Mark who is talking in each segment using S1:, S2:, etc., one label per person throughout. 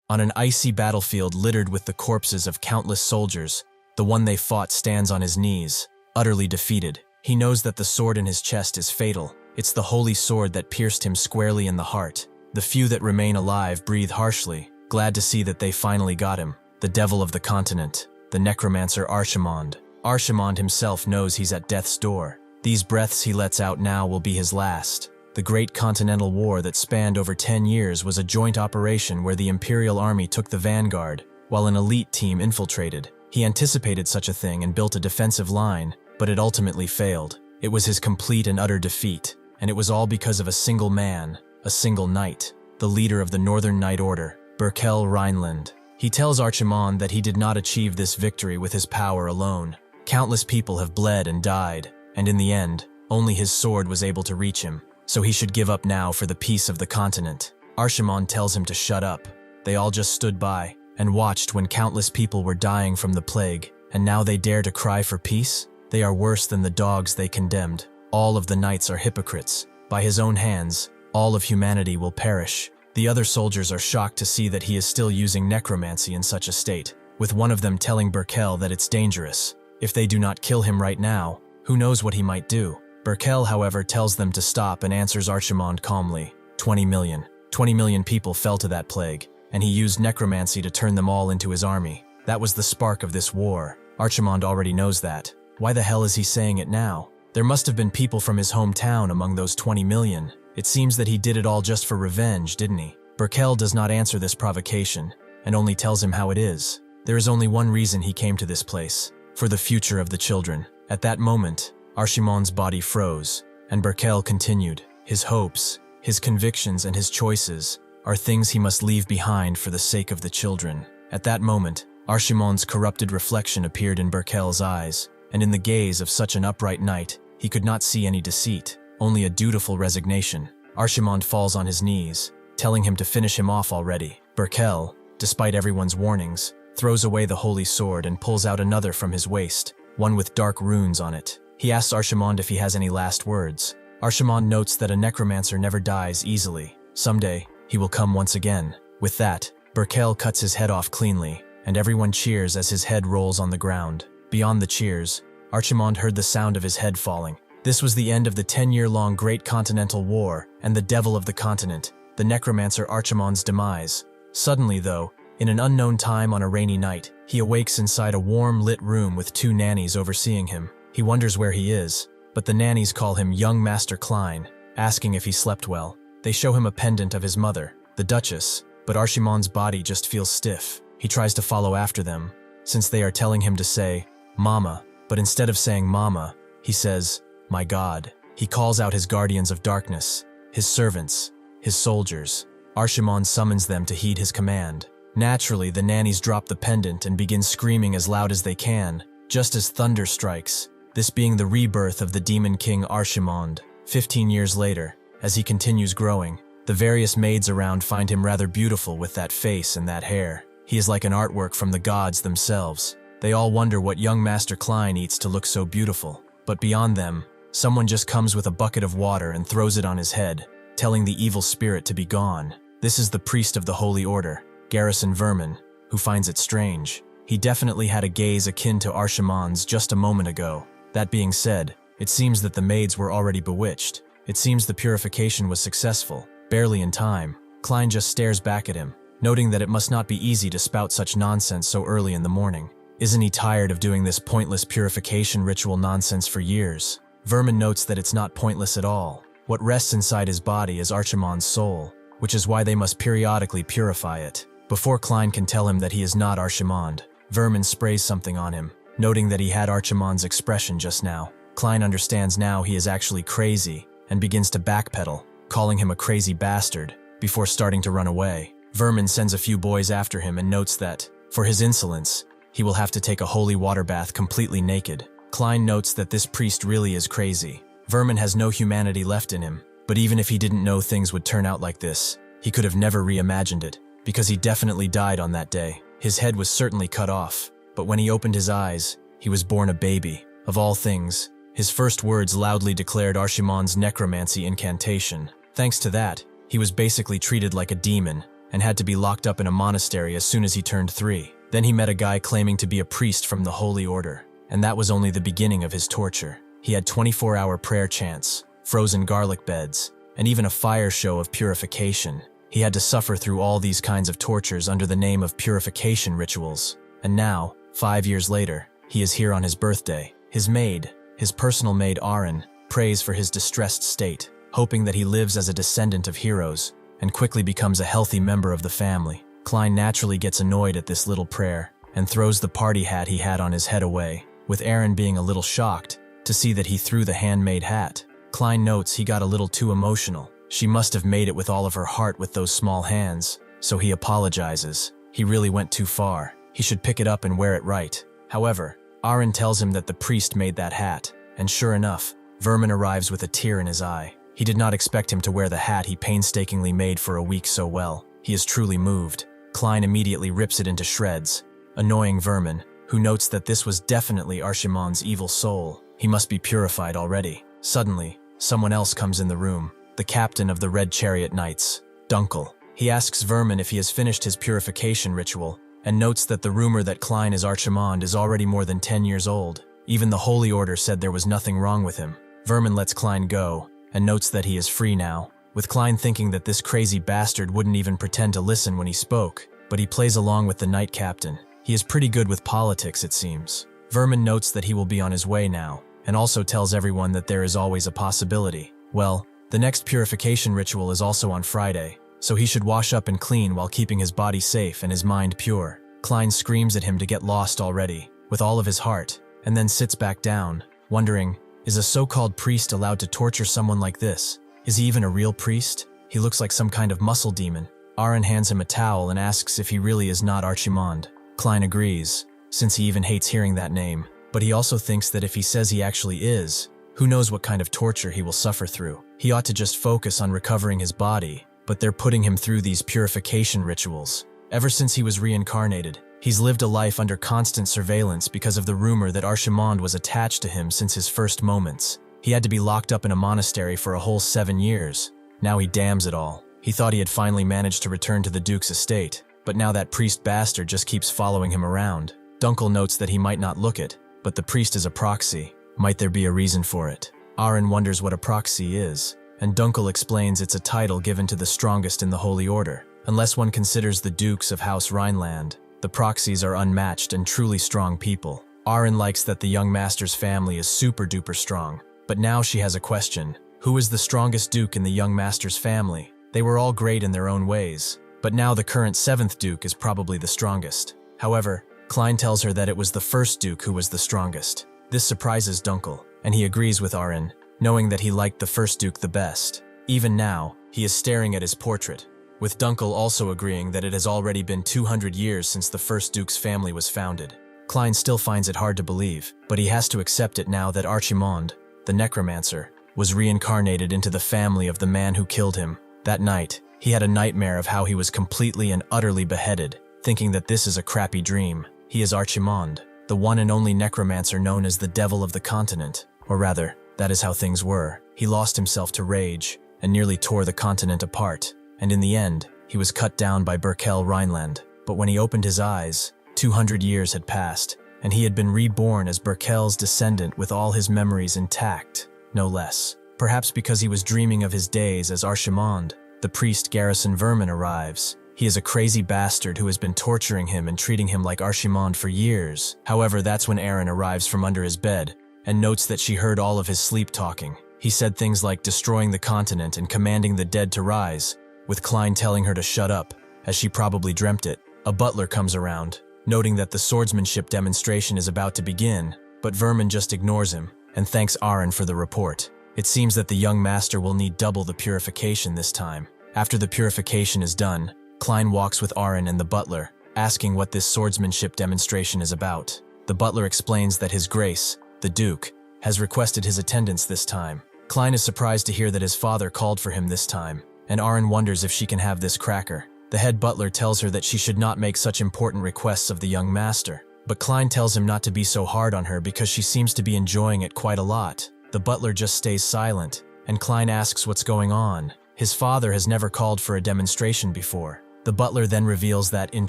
S1: On an icy battlefield littered with the corpses of countless soldiers, the one they fought stands on his knees, utterly defeated. He knows that the sword in his chest is fatal. It's the holy sword that pierced him squarely in the heart. The few that remain alive breathe harshly, glad to see that they finally got him. The devil of the continent, the necromancer Archimonde. Archimonde himself knows he's at death's door. These breaths he lets out now will be his last. The Great Continental War that spanned over 10 years was a joint operation where the Imperial Army took the vanguard, while an elite team infiltrated. He anticipated such a thing and built a defensive line, but it ultimately failed. It was his complete and utter defeat, and it was all because of a single man, a single knight, the leader of the Northern Knight Order, Berkel Rhineland. He tells Archimonde that he did not achieve this victory with his power alone. Countless people have bled and died, and in the end, only his sword was able to reach him. So he should give up now for the peace of the continent. Archimonde tells him to shut up. They all just stood by and watched when countless people were dying from the plague, and now they dare to cry for peace? They are worse than the dogs they condemned. All of the knights are hypocrites. By his own hands, all of humanity will perish. The other soldiers are shocked to see that he is still using necromancy in such a state, with one of them telling Berkel that it's dangerous. If they do not kill him right now, who knows what he might do? Berkel, however, tells them to stop and answers Archimonde calmly. 20 million. 20 million people fell to that plague, and he used necromancy to turn them all into his army. That was the spark of this war. Archimonde already knows that. Why the hell is he saying it now? There must have been people from his hometown among those 20 million. It seems that he did it all just for revenge, didn't he? Berkel does not answer this provocation, and only tells him how it is. There is only one reason he came to this place: for the future of the children. At that moment, Archimonde's body froze, and Berkel continued. His hopes, his convictions, and his choices are things he must leave behind for the sake of the children. At that moment, Archimonde's corrupted reflection appeared in Berkel's eyes, and in the gaze of such an upright knight, he could not see any deceit, only a dutiful resignation. Archimonde falls on his knees, telling him to finish him off already. Berkel, despite everyone's warnings, throws away the holy sword and pulls out another from his waist, one with dark runes on it. He asks Archimonde if he has any last words. Archimonde notes that a necromancer never dies easily. Someday, he will come once again. With that, Berkel cuts his head off cleanly, and everyone cheers as his head rolls on the ground. Beyond the cheers, Archimonde heard the sound of his head falling. This was the end of the 10-year-long Great Continental War and the devil of the continent, the necromancer Archimonde's demise. Suddenly, though, in an unknown time on a rainy night, he awakes inside a warm, lit room with 2 nannies overseeing him. He wonders where he is, but the nannies call him young Master Klein, asking if he slept well. They show him a pendant of his mother, the Duchess, but Archimonde's body just feels stiff. He tries to follow after them, since they are telling him to say, "Mama," but instead of saying "Mama," he says, "My God." He calls out his guardians of darkness, his servants, his soldiers. Archimonde summons them to heed his command. Naturally, the nannies drop the pendant and begin screaming as loud as they can, just as thunder strikes. This being the rebirth of the Demon King Archimonde. 15 years later, as he continues growing, the various maids around find him rather beautiful with that face and that hair. He is like an artwork from the gods themselves. They all wonder what young Master Klein eats to look so beautiful. But beyond them, someone just comes with a bucket of water and throws it on his head, telling the evil spirit to be gone. This is the priest of the Holy Order, Garrison Vermin, who finds it strange. He definitely had a gaze akin to Archimonde's just a moment ago. That being said, it seems that the maids were already bewitched. It seems the purification was successful, barely in time. Klein just stares back at him, noting that it must not be easy to spout such nonsense so early in the morning. Isn't he tired of doing this pointless purification ritual nonsense for years? Vermin notes that it's not pointless at all. What rests inside his body is Archimonde's soul, which is why they must periodically purify it. Before Klein can tell him that he is not Archimonde, Vermin sprays something on him. Noting that he had Archimonde's expression just now, Klein understands now he is actually crazy and begins to backpedal, calling him a crazy bastard, before starting to run away. Vermin sends a few boys after him and notes that, for his insolence, he will have to take a holy water bath completely naked. Klein notes that this priest really is crazy. Vermin has no humanity left in him, but even if he didn't know things would turn out like this, he could have never reimagined it, because he definitely died on that day. His head was certainly cut off. But when he opened his eyes, he was born a baby. Of all things, his first words loudly declared Archimonde's necromancy incantation. Thanks to that, he was basically treated like a demon, and had to be locked up in a monastery as soon as he turned 3. Then he met a guy claiming to be a priest from the Holy Order, and that was only the beginning of his torture. He had 24-hour prayer chants, frozen garlic beds, and even a fire show of purification. He had to suffer through all these kinds of tortures under the name of purification rituals. And now, 5 years later, he is here on his birthday. His maid, his personal maid Aaron, prays for his distressed state, hoping that he lives as a descendant of heroes and quickly becomes a healthy member of the family. Klein naturally gets annoyed at this little prayer and throws the party hat he had on his head away, with Aaron being a little shocked to see that he threw the handmade hat. Klein notes he got a little too emotional. She must have made it with all of her heart with those small hands, so he apologizes. He really went too far. He should pick it up and wear it right. However, Aaron tells him that the priest made that hat, and sure enough, Vermin arrives with a tear in his eye. He did not expect him to wear the hat he painstakingly made for a week so well. He is truly moved. Klein immediately rips it into shreds, annoying Vermin, who notes that this was definitely Archimond's evil soul. He must be purified already. Suddenly, someone else comes in the room, the captain of the Red Chariot Knights, Dunkel. He asks Vermin if he has finished his purification ritual, and notes that the rumor that Klein is Archimond is already more than 10 years old. Even the Holy Order said there was nothing wrong with him. Vermin lets Klein go, and notes that he is free now, with Klein thinking that this crazy bastard wouldn't even pretend to listen when he spoke, but he plays along with the Knight Captain. He is pretty good with politics, it seems. Vermin notes that he will be on his way now, and also tells everyone that there is always a possibility. Well, the next purification ritual is also on Friday, so he should wash up and clean while keeping his body safe and his mind pure. Klein screams at him to get lost already, with all of his heart, and then sits back down, wondering, is a so-called priest allowed to torture someone like this? Is he even a real priest? He looks like some kind of muscle demon. Aaron hands him a towel and asks if he really is not Archimond. Klein agrees, since he even hates hearing that name, but he also thinks that if he says he actually is, who knows what kind of torture he will suffer through. He ought to just focus on recovering his body, but they're putting him through these purification rituals. Ever since he was reincarnated, he's lived a life under constant surveillance because of the rumor that Archimond was attached to him since his first moments. He had to be locked up in a monastery for a whole 7 years. Now he damns it all. He thought he had finally managed to return to the Duke's estate, but now that priest bastard just keeps following him around. Dunkel notes that he might not look it, but the priest is a proxy. Might there be a reason for it? Aaron wonders what a proxy is, and Dunkel explains it's a title given to the strongest in the Holy Order. Unless one considers the Dukes of House Rhineland, the proxies are unmatched and truly strong people. Aaron likes that the young master's family is super-duper strong, but now she has a question. Who is the strongest Duke in the young master's family? They were all great in their own ways, but now the current 7th Duke is probably the strongest. However, Klein tells her that it was the first Duke who was the strongest. This surprises Dunkel, and he agrees with Aaron, knowing that he liked the first Duke the best. Even now, he is staring at his portrait, with Dunkel also agreeing that it has already been 200 years since the first Duke's family was founded. Klein still finds it hard to believe, but he has to accept it now that Archimond, the Necromancer, was reincarnated into the family of the man who killed him. That night, he had a nightmare of how he was completely and utterly beheaded, thinking that this is a crappy dream. He is Archimond, the one and only necromancer known as the Devil of the Continent. Or rather, that is how things were. He lost himself to rage, and nearly tore the continent apart. And in the end, he was cut down by Berkel Rhineland. But when he opened his eyes, 200 years had passed, and he had been reborn as Berkel's descendant with all his memories intact, no less. Perhaps because he was dreaming of his days as Archimond, the priest Garrison Vermin arrives. He is a crazy bastard who has been torturing him and treating him like Archimond for years. However, that's when Aaron arrives from under his bed, and notes that she heard all of his sleep talking. He said things like destroying the continent and commanding the dead to rise, with Klein telling her to shut up, as she probably dreamt it. A butler comes around, noting that the swordsmanship demonstration is about to begin, but Vermin just ignores him, and thanks Aaron for the report. It seems that the young master will need double the purification this time. After the purification is done, Klein walks with Aaron and the butler, asking what this swordsmanship demonstration is about. The butler explains that His Grace, the Duke, has requested his attendance this time. Klein is surprised to hear that his father called for him this time, and Aaron wonders if she can have this cracker. The head butler tells her that she should not make such important requests of the young master, but Klein tells him not to be so hard on her because she seems to be enjoying it quite a lot. The butler just stays silent, and Klein asks what's going on. His father has never called for a demonstration before. The butler then reveals that, in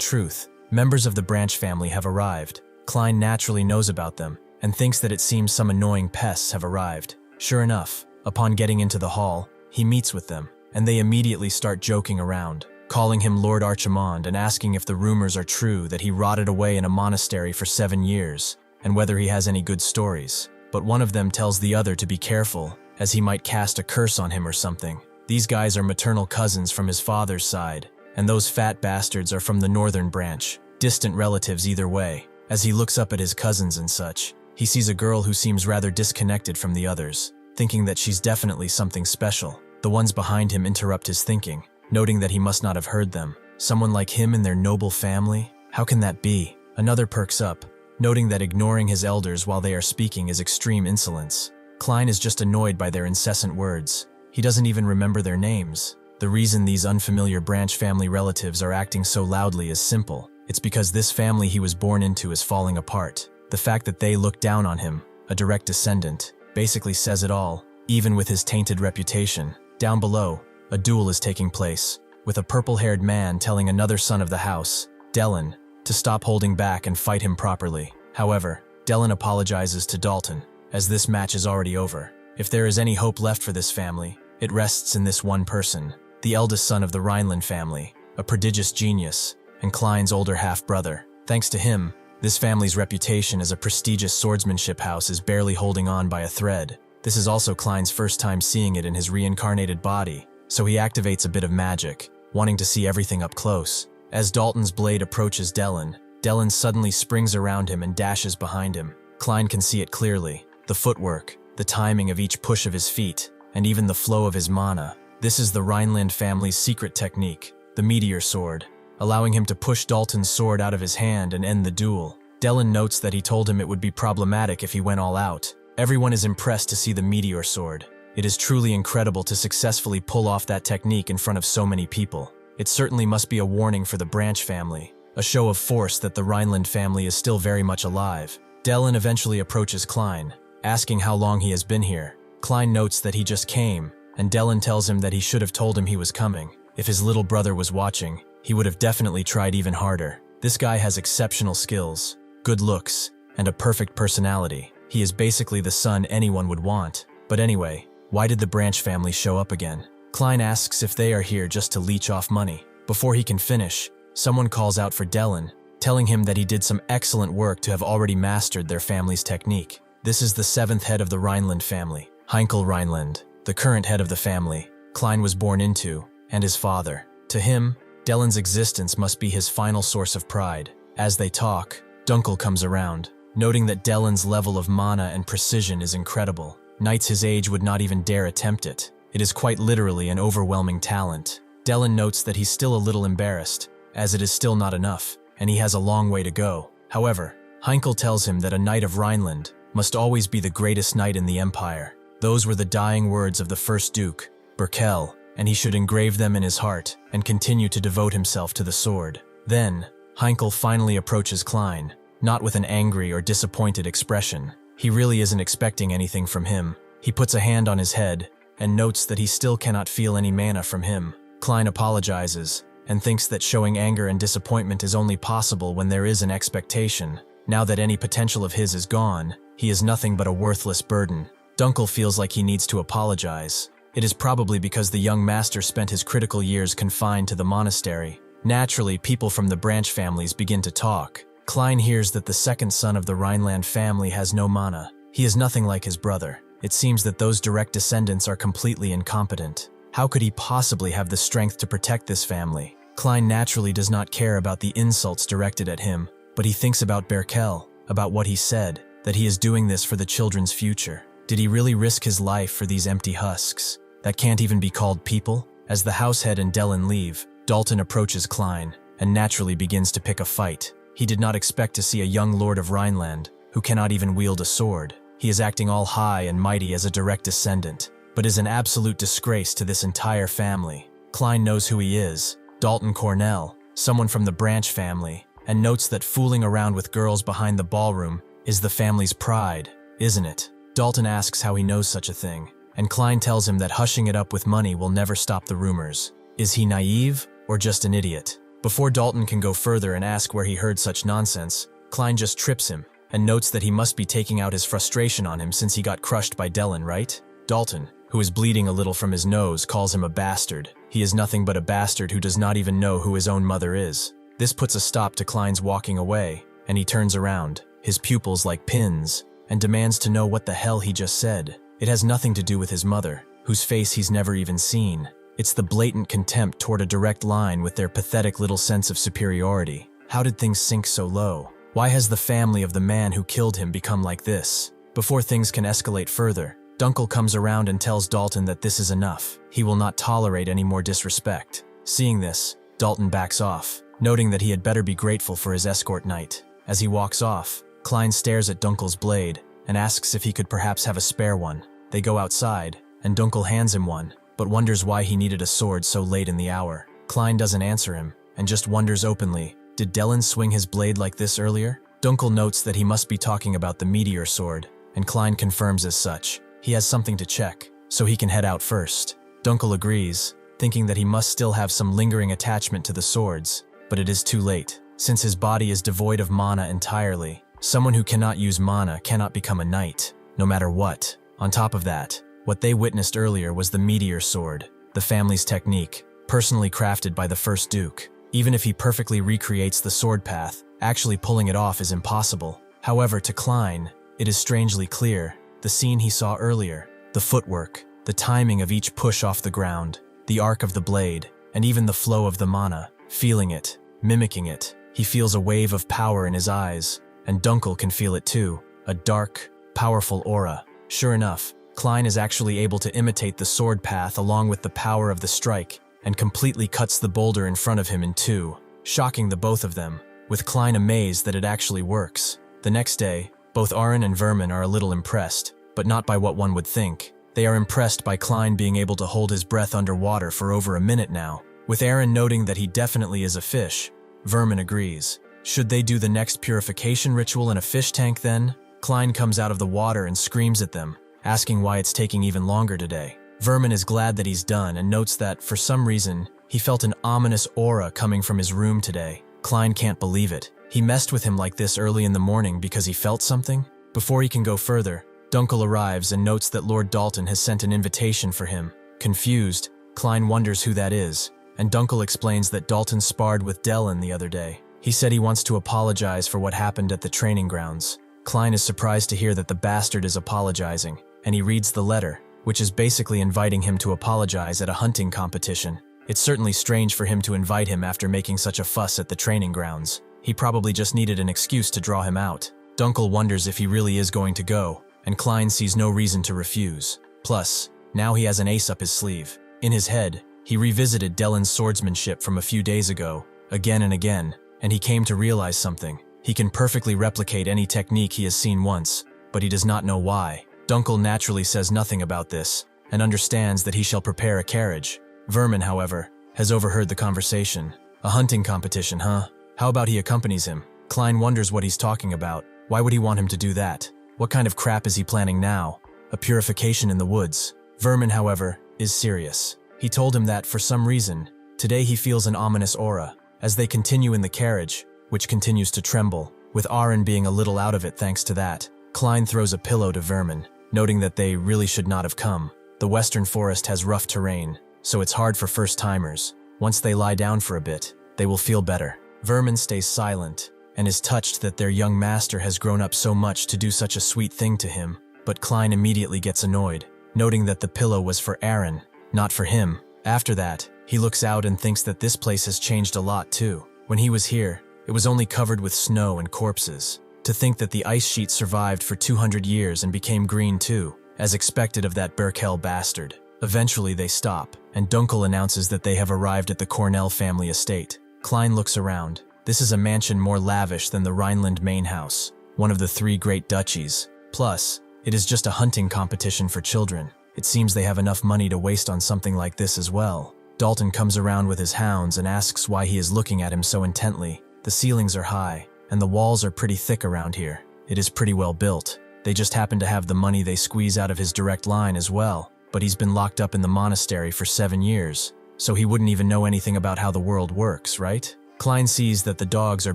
S1: truth, members of the Branch family have arrived. Klein naturally knows about them and thinks that it seems some annoying pests have arrived. Sure enough, upon getting into the hall, he meets with them, and they immediately start joking around, calling him Lord Archimond and asking if the rumors are true that he rotted away in a monastery for 7 years, and whether he has any good stories. But one of them tells the other to be careful, as he might cast a curse on him or something. These guys are maternal cousins from his father's side, and those fat bastards are from the northern branch, distant relatives either way. As he looks up at his cousins and such, he sees a girl who seems rather disconnected from the others, thinking that she's definitely something special. The ones behind him interrupt his thinking, noting that he must not have heard them. Someone like him in their noble family? How can that be? Another perks up, noting that ignoring his elders while they are speaking is extreme insolence. Klein is just annoyed by their incessant words. He doesn't even remember their names. The reason these unfamiliar Branch family relatives are acting so loudly is simple. It's because this family he was born into is falling apart. The fact that they look down on him, a direct descendant, basically says it all, even with his tainted reputation. Down below, a duel is taking place, with a purple-haired man telling another son of the house, Delin, to stop holding back and fight him properly. However, Delin apologizes to Dalton, as this match is already over. If there is any hope left for this family, it rests in this one person, the eldest son of the Rhineland family, a prodigious genius, and Klein's older half-brother. Thanks to him, this family's reputation as a prestigious swordsmanship house is barely holding on by a thread. This is also Klein's first time seeing it in his reincarnated body, so he activates a bit of magic, wanting to see everything up close. As Dalton's blade approaches Delin, Delin suddenly springs around him and dashes behind him. Klein can see it clearly, the footwork, the timing of each push of his feet, and even the flow of his mana. This is the Rhineland family's secret technique, the meteor sword, allowing him to push Dalton's sword out of his hand and end the duel. Delin notes that he told him it would be problematic if he went all out. Everyone is impressed to see the meteor sword. It is truly incredible to successfully pull off that technique in front of so many people. It certainly must be a warning for the Branch family, a show of force that the Rhineland family is still very much alive. Delin eventually approaches Klein, asking how long he has been here. Klein notes that he just came, and Delin tells him that he should have told him he was coming. If his little brother was watching, he would have definitely tried even harder. This guy has exceptional skills, good looks, and a perfect personality. He is basically the son anyone would want. But anyway, why did the Branch family show up again? Klein asks if they are here just to leech off money. Before he can finish, someone calls out for Delin, telling him that he did some excellent work to have already mastered their family's technique. This is the 7th head of the Rhineland family, Heinkel Rhineland, the current head of the family Klein was born into, and his father. To him, Delin's existence must be his final source of pride. As they talk, Dunkel comes around, noting that Delin's level of mana and precision is incredible. Knights his age would not even dare attempt it. It is quite literally an overwhelming talent. Delin notes that he's still a little embarrassed, as it is still not enough, and he has a long way to go. However, Heinkel tells him that a knight of Rhineland must always be the greatest knight in the empire. Those were the dying words of the first Duke, Berkel, and he should engrave them in his heart and continue to devote himself to the sword. Then, Heinkel finally approaches Klein, not with an angry or disappointed expression. He really isn't expecting anything from him. He puts a hand on his head and notes that he still cannot feel any mana from him. Klein apologizes and thinks that showing anger and disappointment is only possible when there is an expectation. Now that any potential of his is gone, he is nothing but a worthless burden. Dunkel feels like he needs to apologize. It is probably because the young master spent his critical years confined to the monastery. Naturally, people from the Branch families begin to talk. Klein hears that the second son of the Rhineland family has no mana. He is nothing like his brother. It seems that those direct descendants are completely incompetent. How could he possibly have the strength to protect this family? Klein naturally does not care about the insults directed at him, but he thinks about Berkel, about what he said, that he is doing this for the children's future. Did he really risk his life for these empty husks that can't even be called people? As the househead and Delin leave, Dalton approaches Klein and naturally begins to pick a fight. He did not expect to see a young lord of Rhineland who cannot even wield a sword. He is acting all high and mighty as a direct descendant, but is an absolute disgrace to this entire family. Klein knows who he is, Dalton Cornell, someone from the Branch family, and notes that fooling around with girls behind the ballroom is the family's pride, isn't it? Dalton asks how he knows such a thing, and Klein tells him that hushing it up with money will never stop the rumors. Is he naive or just an idiot? Before Dalton can go further and ask where he heard such nonsense, Klein just trips him and notes that he must be taking out his frustration on him since he got crushed by Dellen, right? Dalton, who is bleeding a little from his nose, calls him a bastard. He is nothing but a bastard who does not even know who his own mother is. This puts a stop to Klein's walking away, and he turns around, his pupils like pins, and demands to know what the hell he just said. It has nothing to do with his mother, whose face he's never even seen. It's the blatant contempt toward a direct line with their pathetic little sense of superiority. How did things sink so low? Why has the family of the man who killed him become like this? Before things can escalate further, Dunkel comes around and tells Dalton that this is enough. He will not tolerate any more disrespect. Seeing this, Dalton backs off, noting that he had better be grateful for his escort night. As he walks off, Klein stares at Dunkel's blade and asks if he could perhaps have a spare one. They go outside, and Dunkel hands him one, but wonders why he needed a sword so late in the hour. Klein doesn't answer him, and just wonders openly, did Dellen swing his blade like this earlier? Dunkel notes that he must be talking about the meteor sword, and Klein confirms as such. He has something to check, so he can head out first. Dunkel agrees, thinking that he must still have some lingering attachment to the swords, but it is too late. Since his body is devoid of mana entirely, someone who cannot use mana cannot become a knight, no matter what. On top of that, what they witnessed earlier was the meteor sword, the family's technique, personally crafted by the first Duke. Even if he perfectly recreates the sword path, actually pulling it off is impossible. However, to Klein, it is strangely clear. The scene he saw earlier, the footwork, the timing of each push off the ground, the arc of the blade, and even the flow of the mana, feeling it, mimicking it. He feels a wave of power in his eyes, and Dunkel can feel it too, a dark, powerful aura. Sure enough, Klein is actually able to imitate the sword path along with the power of the strike, and completely cuts the boulder in front of him in two, shocking the both of them, with Klein amazed that it actually works. The next day, both Aaron and Vermin are a little impressed, but not by what one would think. They are impressed by Klein being able to hold his breath underwater for over a minute now. With Aaron noting that he definitely is a fish, Vermin agrees. Should they do the next purification ritual in a fish tank then? Klein comes out of the water and screams at them, asking why it's taking even longer today. Vermin is glad that he's done and notes that, for some reason, he felt an ominous aura coming from his room today. Klein can't believe it. He messed with him like this early in the morning because he felt something? Before he can go further, Dunkel arrives and notes that Lord Dalton has sent an invitation for him. Confused, Klein wonders who that is, and Dunkel explains that Dalton sparred with Dellen the other day. He said he wants to apologize for what happened at the training grounds. Klein is surprised to hear that the bastard is apologizing, and he reads the letter, which is basically inviting him to apologize at a hunting competition. It's certainly strange for him to invite him after making such a fuss at the training grounds. He probably just needed an excuse to draw him out. Dunkel wonders if he really is going to go, and Klein sees no reason to refuse. Plus, now he has an ace up his sleeve. In his head, he revisited Dellen's swordsmanship from a few days ago, again and again, and he came to realize something. He can perfectly replicate any technique he has seen once, but he does not know why. Dunkel naturally says nothing about this, and understands that he shall prepare a carriage. Vermin, however, has overheard the conversation. A hunting competition, huh? How about he accompanies him? Klein wonders what he's talking about. Why would he want him to do that? What kind of crap is he planning now? A purification in the woods. Vermin, however, is serious. He told him that, for some reason, today he feels an ominous aura. As they continue in the carriage, which continues to tremble, with Aaron being a little out of it thanks to that, Klein throws a pillow to Vermin, noting that they really should not have come. The western forest has rough terrain, so it's hard for first-timers. Once they lie down for a bit, they will feel better. Vermin stays silent, and is touched that their young master has grown up so much to do such a sweet thing to him, but Klein immediately gets annoyed, noting that the pillow was for Aaron, not for him. After that, he looks out and thinks that this place has changed a lot too. When he was here, it was only covered with snow and corpses. To think that the ice sheet survived for 200 years and became green too, as expected of that Berkel bastard. Eventually they stop, and Dunkel announces that they have arrived at the Cornell family estate. Klein looks around. This is a mansion more lavish than the Rhineland main house, one of the 3 great duchies. Plus, it is just a hunting competition for children. It seems they have enough money to waste on something like this as well. Dalton comes around with his hounds and asks why he is looking at him so intently. The ceilings are high, and the walls are pretty thick around here. It is pretty well built. They just happen to have the money they squeeze out of his direct line as well. But he's been locked up in the monastery for 7 years, so he wouldn't even know anything about how the world works, right? Klein sees that the dogs are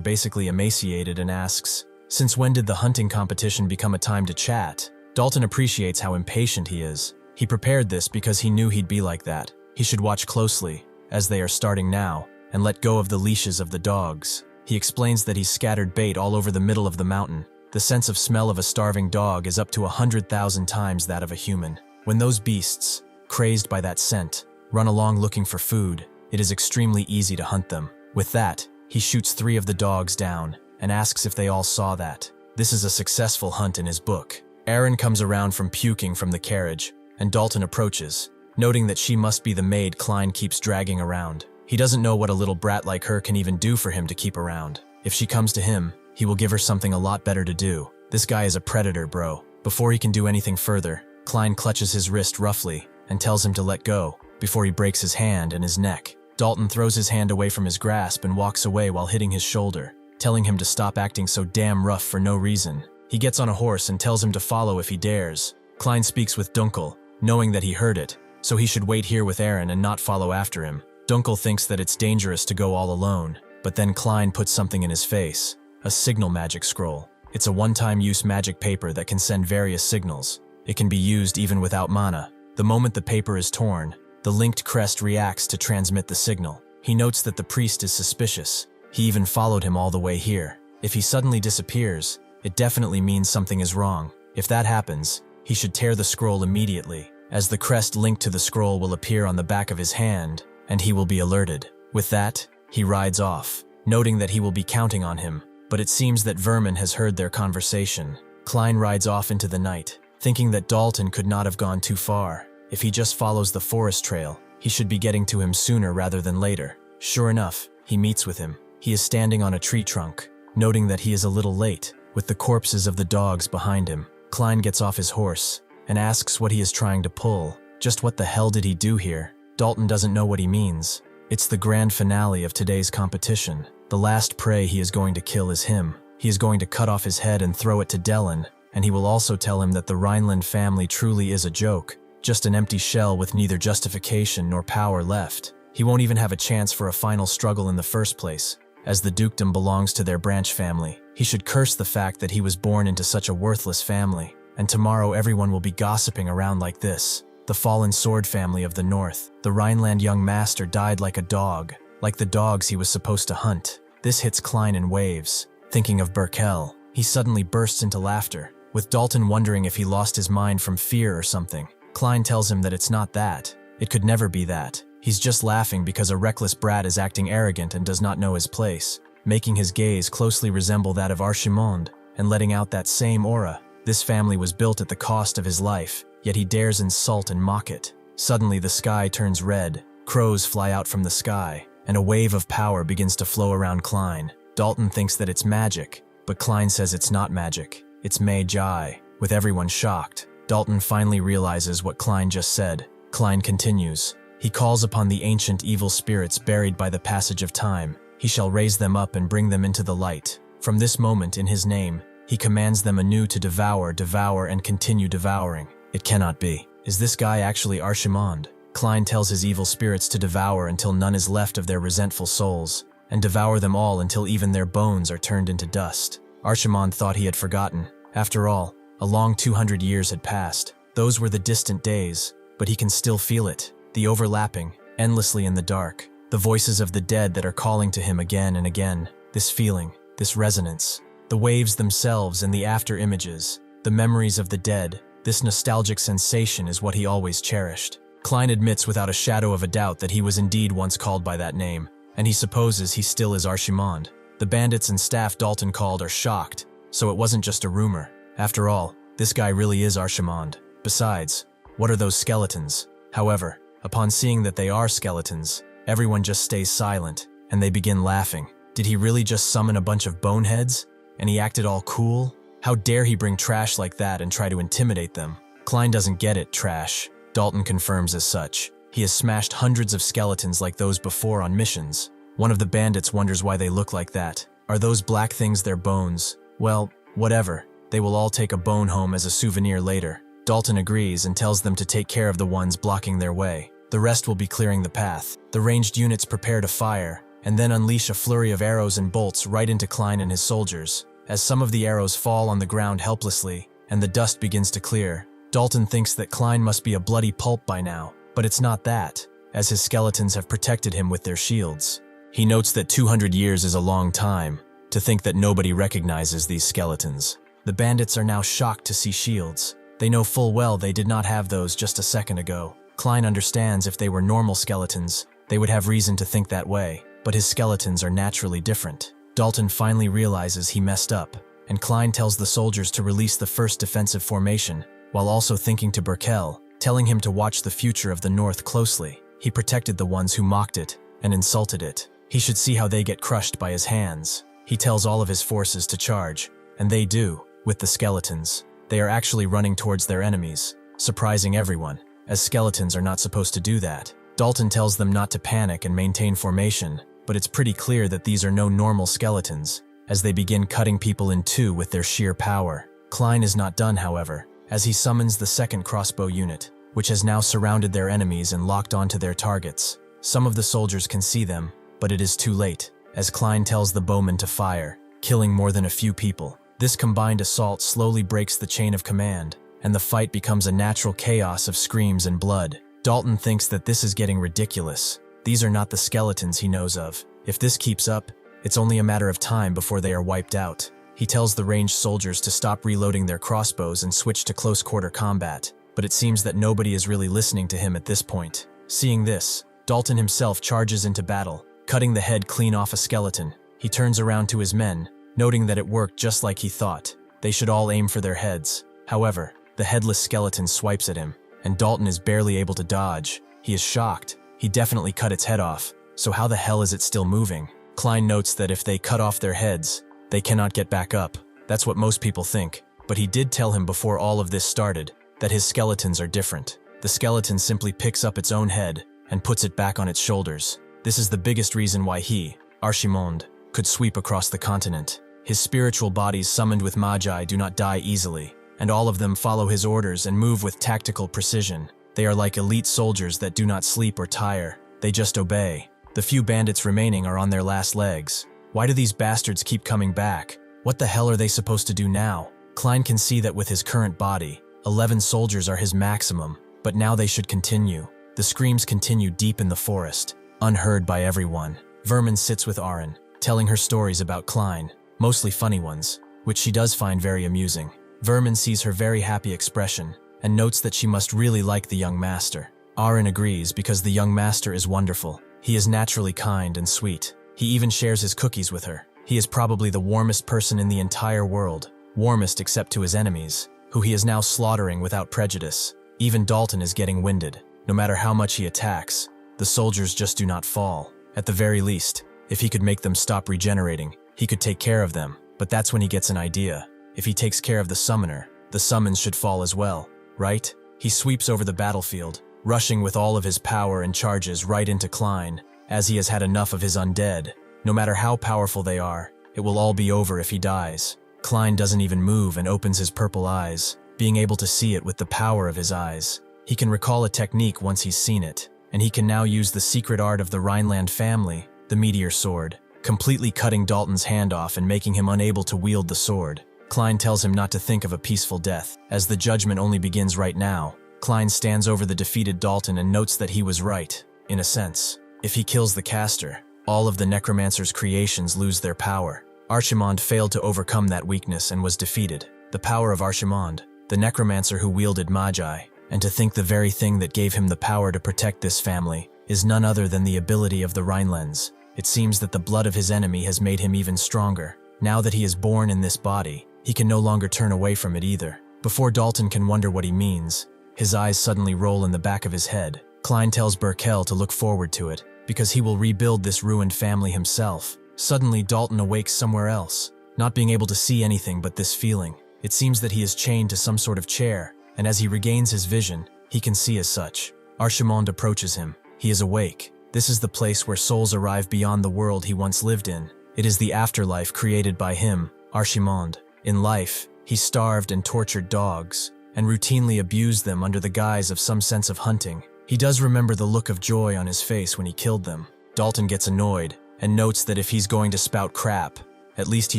S1: basically emaciated and asks, "Since when did the hunting competition become a time to chat?" Dalton appreciates how impatient he is. He prepared this because he knew he'd be like that. He should watch closely, as they are starting now, and let go of the leashes of the dogs. He explains that he's scattered bait all over the middle of the mountain. The sense of smell of a starving dog is up to 100,000 times that of a human. When those beasts, crazed by that scent, run along looking for food, it is extremely easy to hunt them. With that, he shoots 3 of the dogs down and asks if they all saw that. This is a successful hunt in his book. Aaron comes around from puking from the carriage, and Dalton approaches, noting that she must be the maid Klein keeps dragging around. He doesn't know what a little brat like her can even do for him to keep around. If she comes to him, he will give her something a lot better to do. This guy is a predator, bro. Before he can do anything further, Klein clutches his wrist roughly and tells him to let go before he breaks his hand and his neck. Dalton throws his hand away from his grasp and walks away while hitting his shoulder, telling him to stop acting so damn rough for no reason. He gets on a horse and tells him to follow if he dares. Klein speaks with Dunkel, knowing that he heard it, so he should wait here with Aaron and not follow after him. Dunkel thinks that it's dangerous to go all alone, but then Klein puts something in his face, a signal magic scroll. It's a one-time use magic paper that can send various signals. It can be used even without mana. The moment the paper is torn, the linked crest reacts to transmit the signal. He notes that the priest is suspicious. He even followed him all the way here. If he suddenly disappears, it definitely means something is wrong. If that happens, he should tear the scroll immediately, as the crest linked to the scroll will appear on the back of his hand, and he will be alerted. With that, he rides off, noting that he will be counting on him, but it seems that Vermin has heard their conversation. Klein rides off into the night, thinking that Dalton could not have gone too far. If he just follows the forest trail, he should be getting to him sooner rather than later. Sure enough, he meets with him. He is standing on a tree trunk, noting that he is a little late, with the corpses of the dogs behind him. Klein gets off his horse and asks what he is trying to pull. Just what the hell did he do here? Dalton doesn't know what he means. It's the grand finale of today's competition. The last prey he is going to kill is him. He is going to cut off his head and throw it to Dellen, and he will also tell him that the Rhineland family truly is a joke, just an empty shell with neither justification nor power left. He won't even have a chance for a final struggle in the first place, as the dukedom belongs to their branch family. He should curse the fact that he was born into such a worthless family, and tomorrow everyone will be gossiping around like this. The fallen sword family of the north. The Rhineland young master died like a dog, like the dogs he was supposed to hunt. This hits Klein in waves. Thinking of Berkel, he suddenly bursts into laughter, with Dalton wondering if he lost his mind from fear or something. Klein tells him that it's not that. It could never be that. He's just laughing because a reckless brat is acting arrogant and does not know his place, making his gaze closely resemble that of Archimond and letting out that same aura. This family was built at the cost of his life, yet he dares insult and mock it. Suddenly the sky turns red, crows fly out from the sky, and a wave of power begins to flow around Klein. Dalton thinks that it's magic, but Klein says it's not magic, it's magi. With everyone shocked, Dalton finally realizes what Klein just said. Klein continues. He calls upon the ancient evil spirits buried by the passage of time. He shall raise them up and bring them into the light. From this moment, in his name, he commands them anew to devour, and continue devouring. It cannot be. Is this guy actually Archimond? Klein tells his evil spirits to devour until none is left of their resentful souls, and devour them all until even their bones are turned into dust. Archimond thought he had forgotten. After all, a long 200 years had passed. Those were the distant days, but he can still feel it. The overlapping, endlessly in the dark. The voices of the dead that are calling to him again and again. This feeling, this resonance. The waves themselves and the after images. The memories of the dead. This nostalgic sensation is what he always cherished. Klein admits without a shadow of a doubt that he was indeed once called by that name, and he supposes he still is Archimond. The bandits and staff Dalton called are shocked, so it wasn't just a rumor. After all, this guy really is Archimond. Besides, what are those skeletons? However, upon seeing that they are skeletons, everyone just stays silent, and they begin laughing. Did he really just summon a bunch of boneheads? And he acted all cool? How dare he bring trash like that and try to intimidate them? Klein doesn't get it, trash. Dalton confirms as such. He has smashed hundreds of skeletons like those before on missions. One of the bandits wonders why they look like that. Are those black things their bones? Well, whatever. They will all take a bone home as a souvenir later. Dalton agrees and tells them to take care of the ones blocking their way. The rest will be clearing the path. The ranged units prepare to fire, and then unleash a flurry of arrows and bolts right into Klein and his soldiers. As some of the arrows fall on the ground helplessly, and the dust begins to clear, Dalton thinks that Klein must be a bloody pulp by now, but it's not that, as his skeletons have protected him with their shields. He notes that 200 years is a long time, to think that nobody recognizes these skeletons. The bandits are now shocked to see shields. They know full well they did not have those just a second ago. Klein understands if they were normal skeletons, they would have reason to think that way, but his skeletons are naturally different. Dalton finally realizes he messed up, and Klein tells the soldiers to release the first defensive formation, while also thinking to Burkel, telling him to watch the future of the North closely. He protected the ones who mocked it and insulted it. He should see how they get crushed by his hands. He tells all of his forces to charge, and they do, with the skeletons. They are actually running towards their enemies, surprising everyone, as skeletons are not supposed to do that. Dalton tells them not to panic and maintain formation, but it's pretty clear that these are no normal skeletons, as they begin cutting people in two with their sheer power. Klein is not done, however, as he summons the second crossbow unit, which has now surrounded their enemies and locked onto their targets. Some of the soldiers can see them, but it is too late, as Klein tells the bowmen to fire, killing more than a few people. This combined assault slowly breaks the chain of command, and the fight becomes a natural chaos of screams and blood. Dalton thinks that this is getting ridiculous. These are not the skeletons he knows of. If this keeps up, it's only a matter of time before they are wiped out. He tells the ranged soldiers to stop reloading their crossbows and switch to close-quarter combat, but it seems that nobody is really listening to him at this point. Seeing this, Dalton himself charges into battle, cutting the head clean off a skeleton. He turns around to his men, noting that it worked just like he thought. They should all aim for their heads. However, the headless skeleton swipes at him, and Dalton is barely able to dodge. He is shocked. He definitely cut its head off, so how the hell is it still moving? Klein notes that if they cut off their heads, they cannot get back up. That's what most people think, but he did tell him before all of this started that his skeletons are different. The skeleton simply picks up its own head and puts it back on its shoulders. This is the biggest reason why he, Archimond, could sweep across the continent. His spiritual bodies summoned with Magi do not die easily, and all of them follow his orders and move with tactical precision. They are like elite soldiers that do not sleep or tire. They just obey. The few bandits remaining are on their last legs. Why do these bastards keep coming back? What the hell are they supposed to do now? Klein can see that with his current body, 11 soldiers are his maximum, but now they should continue. The screams continue deep in the forest, unheard by everyone. Vermin sits with Arin, telling her stories about Klein, mostly funny ones, which she does find very amusing. Vermin sees her very happy expression and notes that she must really like the young master. Arin agrees because the young master is wonderful. He is naturally kind and sweet. He even shares his cookies with her. He is probably the warmest person in the entire world, warmest except to his enemies, who he is now slaughtering without prejudice. Even Dalton is getting winded. No matter how much he attacks, the soldiers just do not fall. At the very least, if he could make them stop regenerating, he could take care of them. But that's when he gets an idea. If he takes care of the summoner, the summons should fall as well, right? He sweeps over the battlefield, rushing with all of his power and charges right into Klein, as he has had enough of his undead. No matter how powerful they are, it will all be over if he dies. Klein doesn't even move and opens his purple eyes, being able to see it with the power of his eyes. He can recall a technique once he's seen it, and he can now use the secret art of the Rhineland family, the meteor sword, completely cutting Dalton's hand off and making him unable to wield the sword. Klein tells him not to think of a peaceful death, as the judgment only begins right now. Klein stands over the defeated Dalton and notes that he was right, in a sense. If he kills the caster, all of the Necromancer's creations lose their power. Archimond failed to overcome that weakness and was defeated. The power of Archimond, the Necromancer who wielded Magi, and to think the very thing that gave him the power to protect this family is none other than the ability of the Rhinelands. It seems that the blood of his enemy has made him even stronger. Now that he is born in this body, he can no longer turn away from it either. Before Dalton can wonder what he means, his eyes suddenly roll in the back of his head. Klein tells Burkel to look forward to it, because he will rebuild this ruined family himself. Suddenly, Dalton awakes somewhere else, not being able to see anything but this feeling. It seems that he is chained to some sort of chair, and as he regains his vision, he can see as such. Archimond approaches him. He is awake. This is the place where souls arrive beyond the world he once lived in. It is the afterlife created by him, Archimond. In life, he starved and tortured dogs, and routinely abused them under the guise of some sense of hunting. He does remember the look of joy on his face when he killed them. Dalton gets annoyed, and notes that if he's going to spout crap, at least he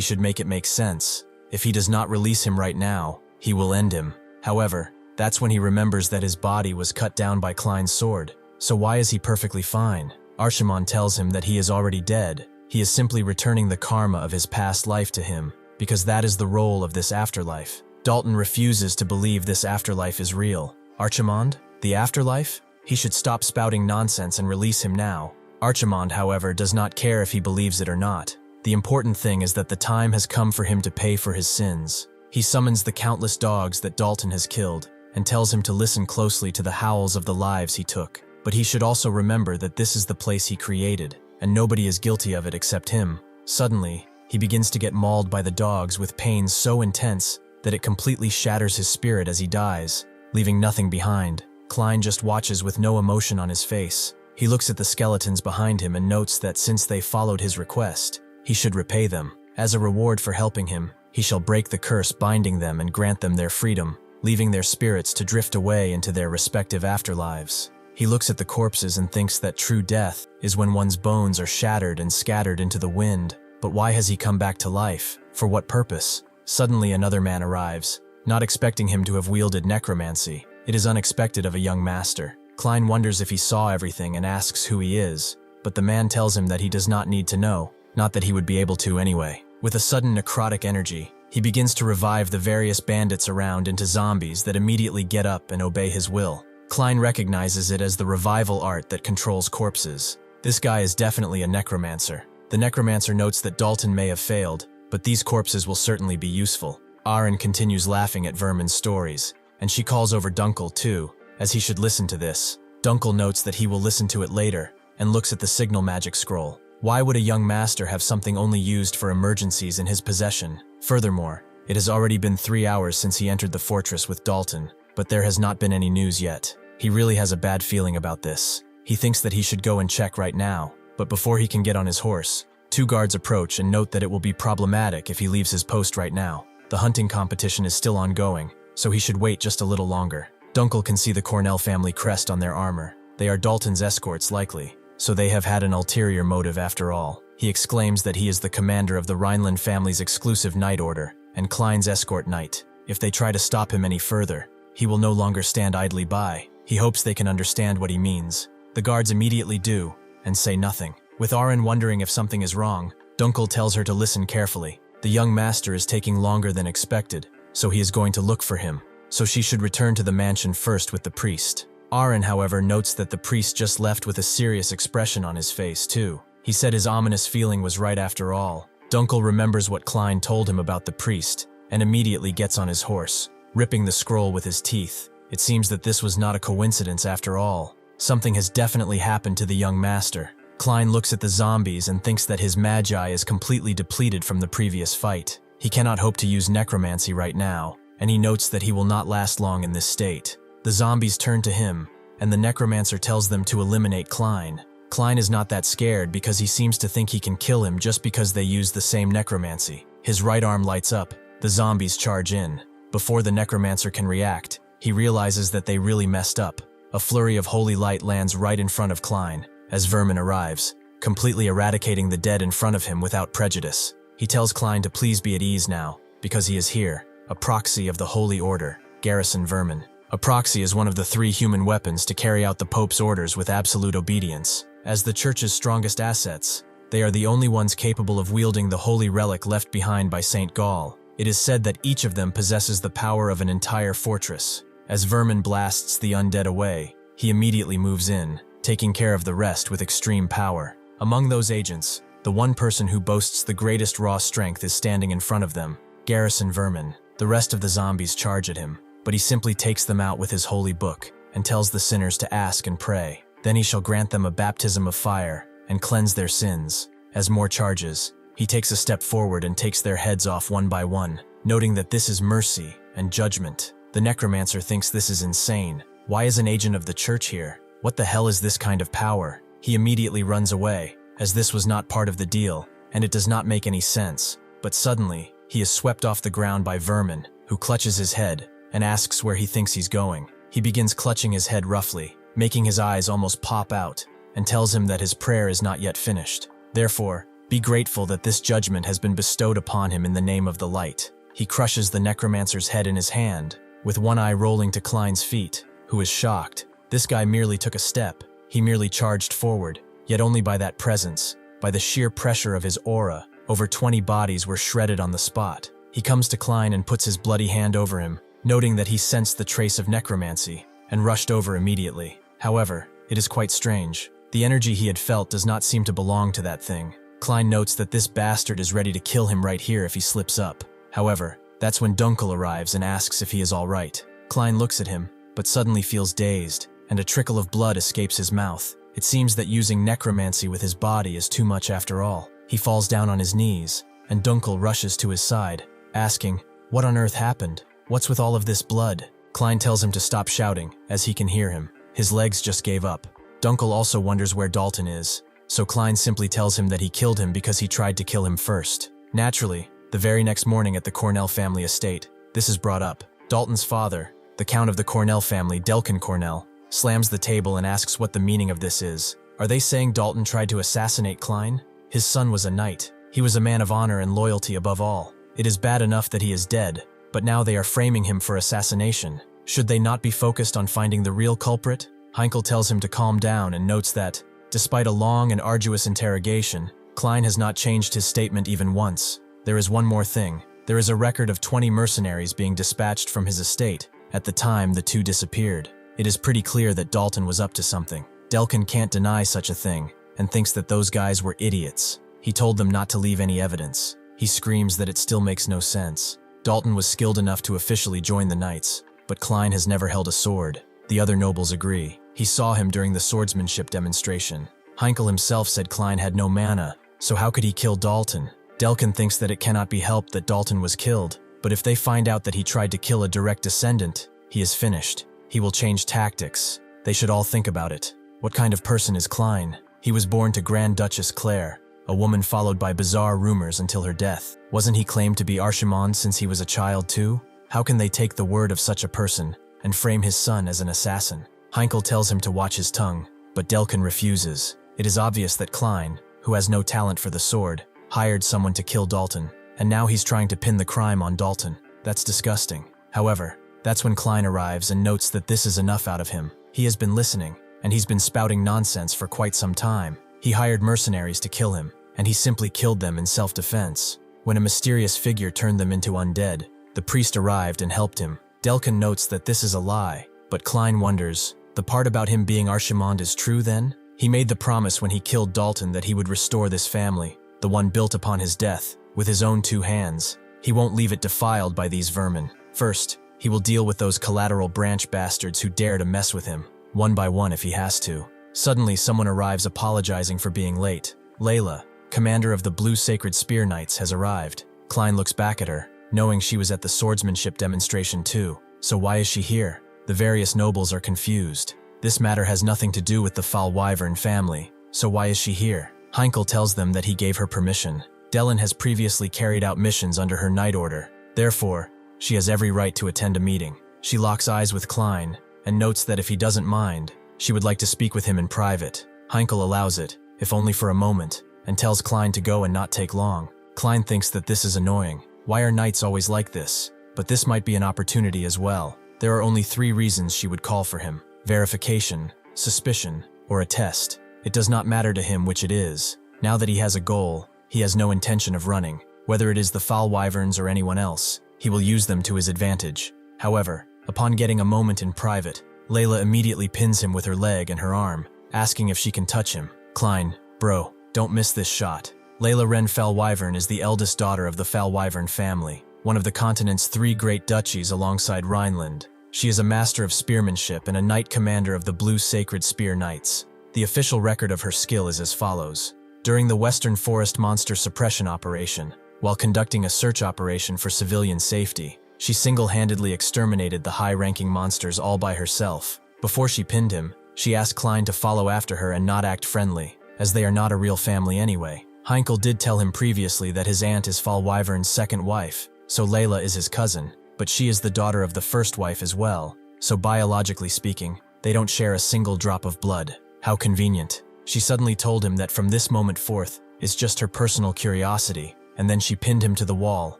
S1: should make it make sense. If he does not release him right now, he will end him. However, that's when he remembers that his body was cut down by Klein's sword. So why is he perfectly fine? Archimonde tells him that he is already dead. He is simply returning the karma of his past life to him, because that is the role of this afterlife. Dalton refuses to believe this afterlife is real. Archimonde? The afterlife? He should stop spouting nonsense and release him now. Archimonde, however, does not care if he believes it or not. The important thing is that the time has come for him to pay for his sins. He summons the countless dogs that Dalton has killed, and tells him to listen closely to the howls of the lives he took. But he should also remember that this is the place he created, and nobody is guilty of it except him. Suddenly, he begins to get mauled by the dogs with pain so intense that it completely shatters his spirit as he dies, leaving nothing behind. Klein just watches with no emotion on his face. He looks at the skeletons behind him and notes that since they followed his request, he should repay them. As a reward for helping him, he shall break the curse binding them and grant them their freedom, leaving their spirits to drift away into their respective afterlives. He looks at the corpses and thinks that true death is when one's bones are shattered and scattered into the wind. But why has he come back to life? For what purpose? Suddenly another man arrives, not expecting him to have wielded necromancy. It is unexpected of a young master. Klein wonders if he saw everything and asks who he is, but the man tells him that he does not need to know, not that he would be able to anyway. With a sudden necrotic energy, he begins to revive the various bandits around into zombies that immediately get up and obey his will. Klein recognizes it as the revival art that controls corpses. This guy is definitely a necromancer. The necromancer notes that Dalton may have failed, but these corpses will certainly be useful. Aaron continues laughing at Vermin's stories, and she calls over Dunkel too, as he should listen to this. Dunkel notes that he will listen to it later, and looks at the signal magic scroll. Why would a young master have something only used for emergencies in his possession? Furthermore, it has already been 3 hours since he entered the fortress with Dalton, but there has not been any news yet. He really has a bad feeling about this. He thinks that he should go and check right now, but before he can get on his horse, 2 guards approach and note that it will be problematic if he leaves his post right now. The hunting competition is still ongoing, so he should wait just a little longer. Dunkel can see the Cornell family crest on their armor. They are Dalton's escorts likely, so they have had an ulterior motive after all. He exclaims that he is the commander of the Rhineland family's exclusive night order, and Klein's escort knight. If they try to stop him any further, he will no longer stand idly by. He hopes they can understand what he means. The guards immediately do, and say nothing. With Aaron wondering if something is wrong, Dunkel tells her to listen carefully. The young master is taking longer than expected, so he is going to look for him. So she should return to the mansion first with the priest. Aaron, however, notes that the priest just left with a serious expression on his face, too. He said his ominous feeling was right after all. Dunkel remembers what Klein told him about the priest, and immediately gets on his horse, ripping the scroll with his teeth. It seems that this was not a coincidence after all. Something has definitely happened to the young master. Klein looks at the zombies and thinks that his magi is completely depleted from the previous fight. He cannot hope to use necromancy right now, and he notes that he will not last long in this state. The zombies turn to him, and the necromancer tells them to eliminate Klein. Klein is not that scared because he seems to think he can kill him just because they use the same necromancy. His right arm lights up. The zombies charge in. Before the necromancer can react, he realizes that they really messed up. A flurry of holy light lands right in front of Klein as Vermin arrives, completely eradicating the dead in front of him without prejudice. He tells Klein to please be at ease now, because he is here, a proxy of the Holy Order, Garrison Vermin. A proxy is one of the 3 human weapons to carry out the Pope's orders with absolute obedience. As the Church's strongest assets, they are the only ones capable of wielding the holy relic left behind by Saint Gall. It is said that each of them possesses the power of an entire fortress. As Vermin blasts the undead away, he immediately moves in, taking care of the rest with extreme power. Among those agents, the one person who boasts the greatest raw strength is standing in front of them, Garrison Vermin. The rest of the zombies charge at him, but he simply takes them out with his holy book and tells the sinners to ask and pray. Then he shall grant them a baptism of fire and cleanse their sins. As more charges, he takes a step forward and takes their heads off one by one, noting that this is mercy and judgment. The necromancer thinks this is insane. Why is an agent of the Church here? What the hell is this kind of power? He immediately runs away, as this was not part of the deal, and it does not make any sense. But suddenly, he is swept off the ground by Vermin, who clutches his head and asks where he thinks he's going. He begins clutching his head roughly, making his eyes almost pop out, and tells him that his prayer is not yet finished. Therefore, be grateful that this judgment has been bestowed upon him in the name of the light. He crushes the necromancer's head in his hand, with one eye rolling to Klein's feet, who is shocked. This guy merely took a step. He merely charged forward, yet only by that presence, by the sheer pressure of his aura. Over 20 bodies were shredded on the spot. He comes to Klein and puts his bloody hand over him, noting that he sensed the trace of necromancy, and rushed over immediately. However, it is quite strange. The energy he had felt does not seem to belong to that thing. Klein notes that this bastard is ready to kill him right here if he slips up. However, that's when Dunkel arrives and asks if he is all right. Klein looks at him, but suddenly feels dazed, and a trickle of blood escapes his mouth. It seems that using necromancy with his body is too much after all. He falls down on his knees, and Dunkel rushes to his side, asking, "What on earth happened? What's with all of this blood?" Klein tells him to stop shouting, as he can hear him. His legs just gave up. Dunkel also wonders where Dalton is, so Klein simply tells him that he killed him because he tried to kill him first. Naturally, the very next morning at the Cornell family estate, this is brought up. Dalton's father, the Count of the Cornell family, Delkin Cornell, slams the table and asks what the meaning of this is. Are they saying Dalton tried to assassinate Klein? His son was a knight. He was a man of honor and loyalty above all. It is bad enough that he is dead, but now they are framing him for assassination. Should they not be focused on finding the real culprit? Heinkel tells him to calm down and notes that, despite a long and arduous interrogation, Klein has not changed his statement even once. There is one more thing. There is a record of 20 mercenaries being dispatched from his estate at the time the two disappeared. It is pretty clear that Dalton was up to something. Delkin can't deny such a thing, and thinks that those guys were idiots. He told them not to leave any evidence. He screams that it still makes no sense. Dalton was skilled enough to officially join the knights, but Klein has never held a sword. The other nobles agree. He saw him during the swordsmanship demonstration. Heinkel himself said Klein had no mana, so how could he kill Dalton? Delkin thinks that it cannot be helped that Dalton was killed, but if they find out that he tried to kill a direct descendant, he is finished. He will change tactics. They should all think about it. What kind of person is Klein? He was born to Grand Duchess Claire, a woman followed by bizarre rumors until her death. Wasn't he claimed to be Archimond since he was a child too? How can they take the word of such a person and frame his son as an assassin? Heinkel tells him to watch his tongue, but Delkin refuses. It is obvious that Klein, who has no talent for the sword, hired someone to kill Dalton, and now he's trying to pin the crime on Dalton. That's disgusting. However, that's when Klein arrives and notes that this is enough out of him. He has been listening, and he's been spouting nonsense for quite some time. He hired mercenaries to kill him, and he simply killed them in self-defense. When a mysterious figure turned them into undead, the priest arrived and helped him. Delkin notes that this is a lie, but Klein wonders, the part about him being Archimond is true then? He made the promise when he killed Dalton that he would restore this family, the one built upon his death, with his own 2 hands. He won't leave it defiled by these vermin. First, he will deal with those collateral branch bastards who dare to mess with him, one by one if he has to. Suddenly, someone arrives apologizing for being late. Layla, commander of the Blue Sacred Spear Knights, has arrived. Klein looks back at her, knowing she was at the swordsmanship demonstration too. So why is she here? The various nobles are confused. This matter has nothing to do with the Foul Wyvern family, so why is she here? Heinkel tells them that he gave her permission. Dellen has previously carried out missions under her knight order. Therefore, she has every right to attend a meeting. She locks eyes with Klein and notes that if he doesn't mind, she would like to speak with him in private. Heinkel allows it, if only for a moment, and tells Klein to go and not take long. Klein thinks that this is annoying. Why are knights always like this? But this might be an opportunity as well. There are only 3 reasons she would call for him: verification, suspicion, or a test. It does not matter to him which it is. Now that he has a goal, he has no intention of running. Whether it is the Foul Wyverns or anyone else, he will use them to his advantage. However, upon getting a moment in private, Layla immediately pins him with her leg and her arm, asking if she can touch him. Klein, bro, don't miss this shot. Layla Wren Foul Wyvern is the eldest daughter of the Foul Wyvern family, one of the continent's 3 great duchies alongside Rhineland. She is a master of spearmanship and a knight commander of the Blue Sacred Spear Knights. The official record of her skill is as follows. During the Western Forest Monster Suppression Operation, while conducting a search operation for civilian safety, she single-handedly exterminated the high-ranking monsters all by herself. Before she pinned him, she asked Klein to follow after her and not act friendly, as they are not a real family anyway. Heinkel did tell him previously that his aunt is Foul Wyvern's second wife, so Layla is his cousin, but she is the daughter of the first wife as well, so biologically speaking, they don't share a single drop of blood. How convenient. She suddenly told him that from this moment forth, is just her personal curiosity, and then she pinned him to the wall,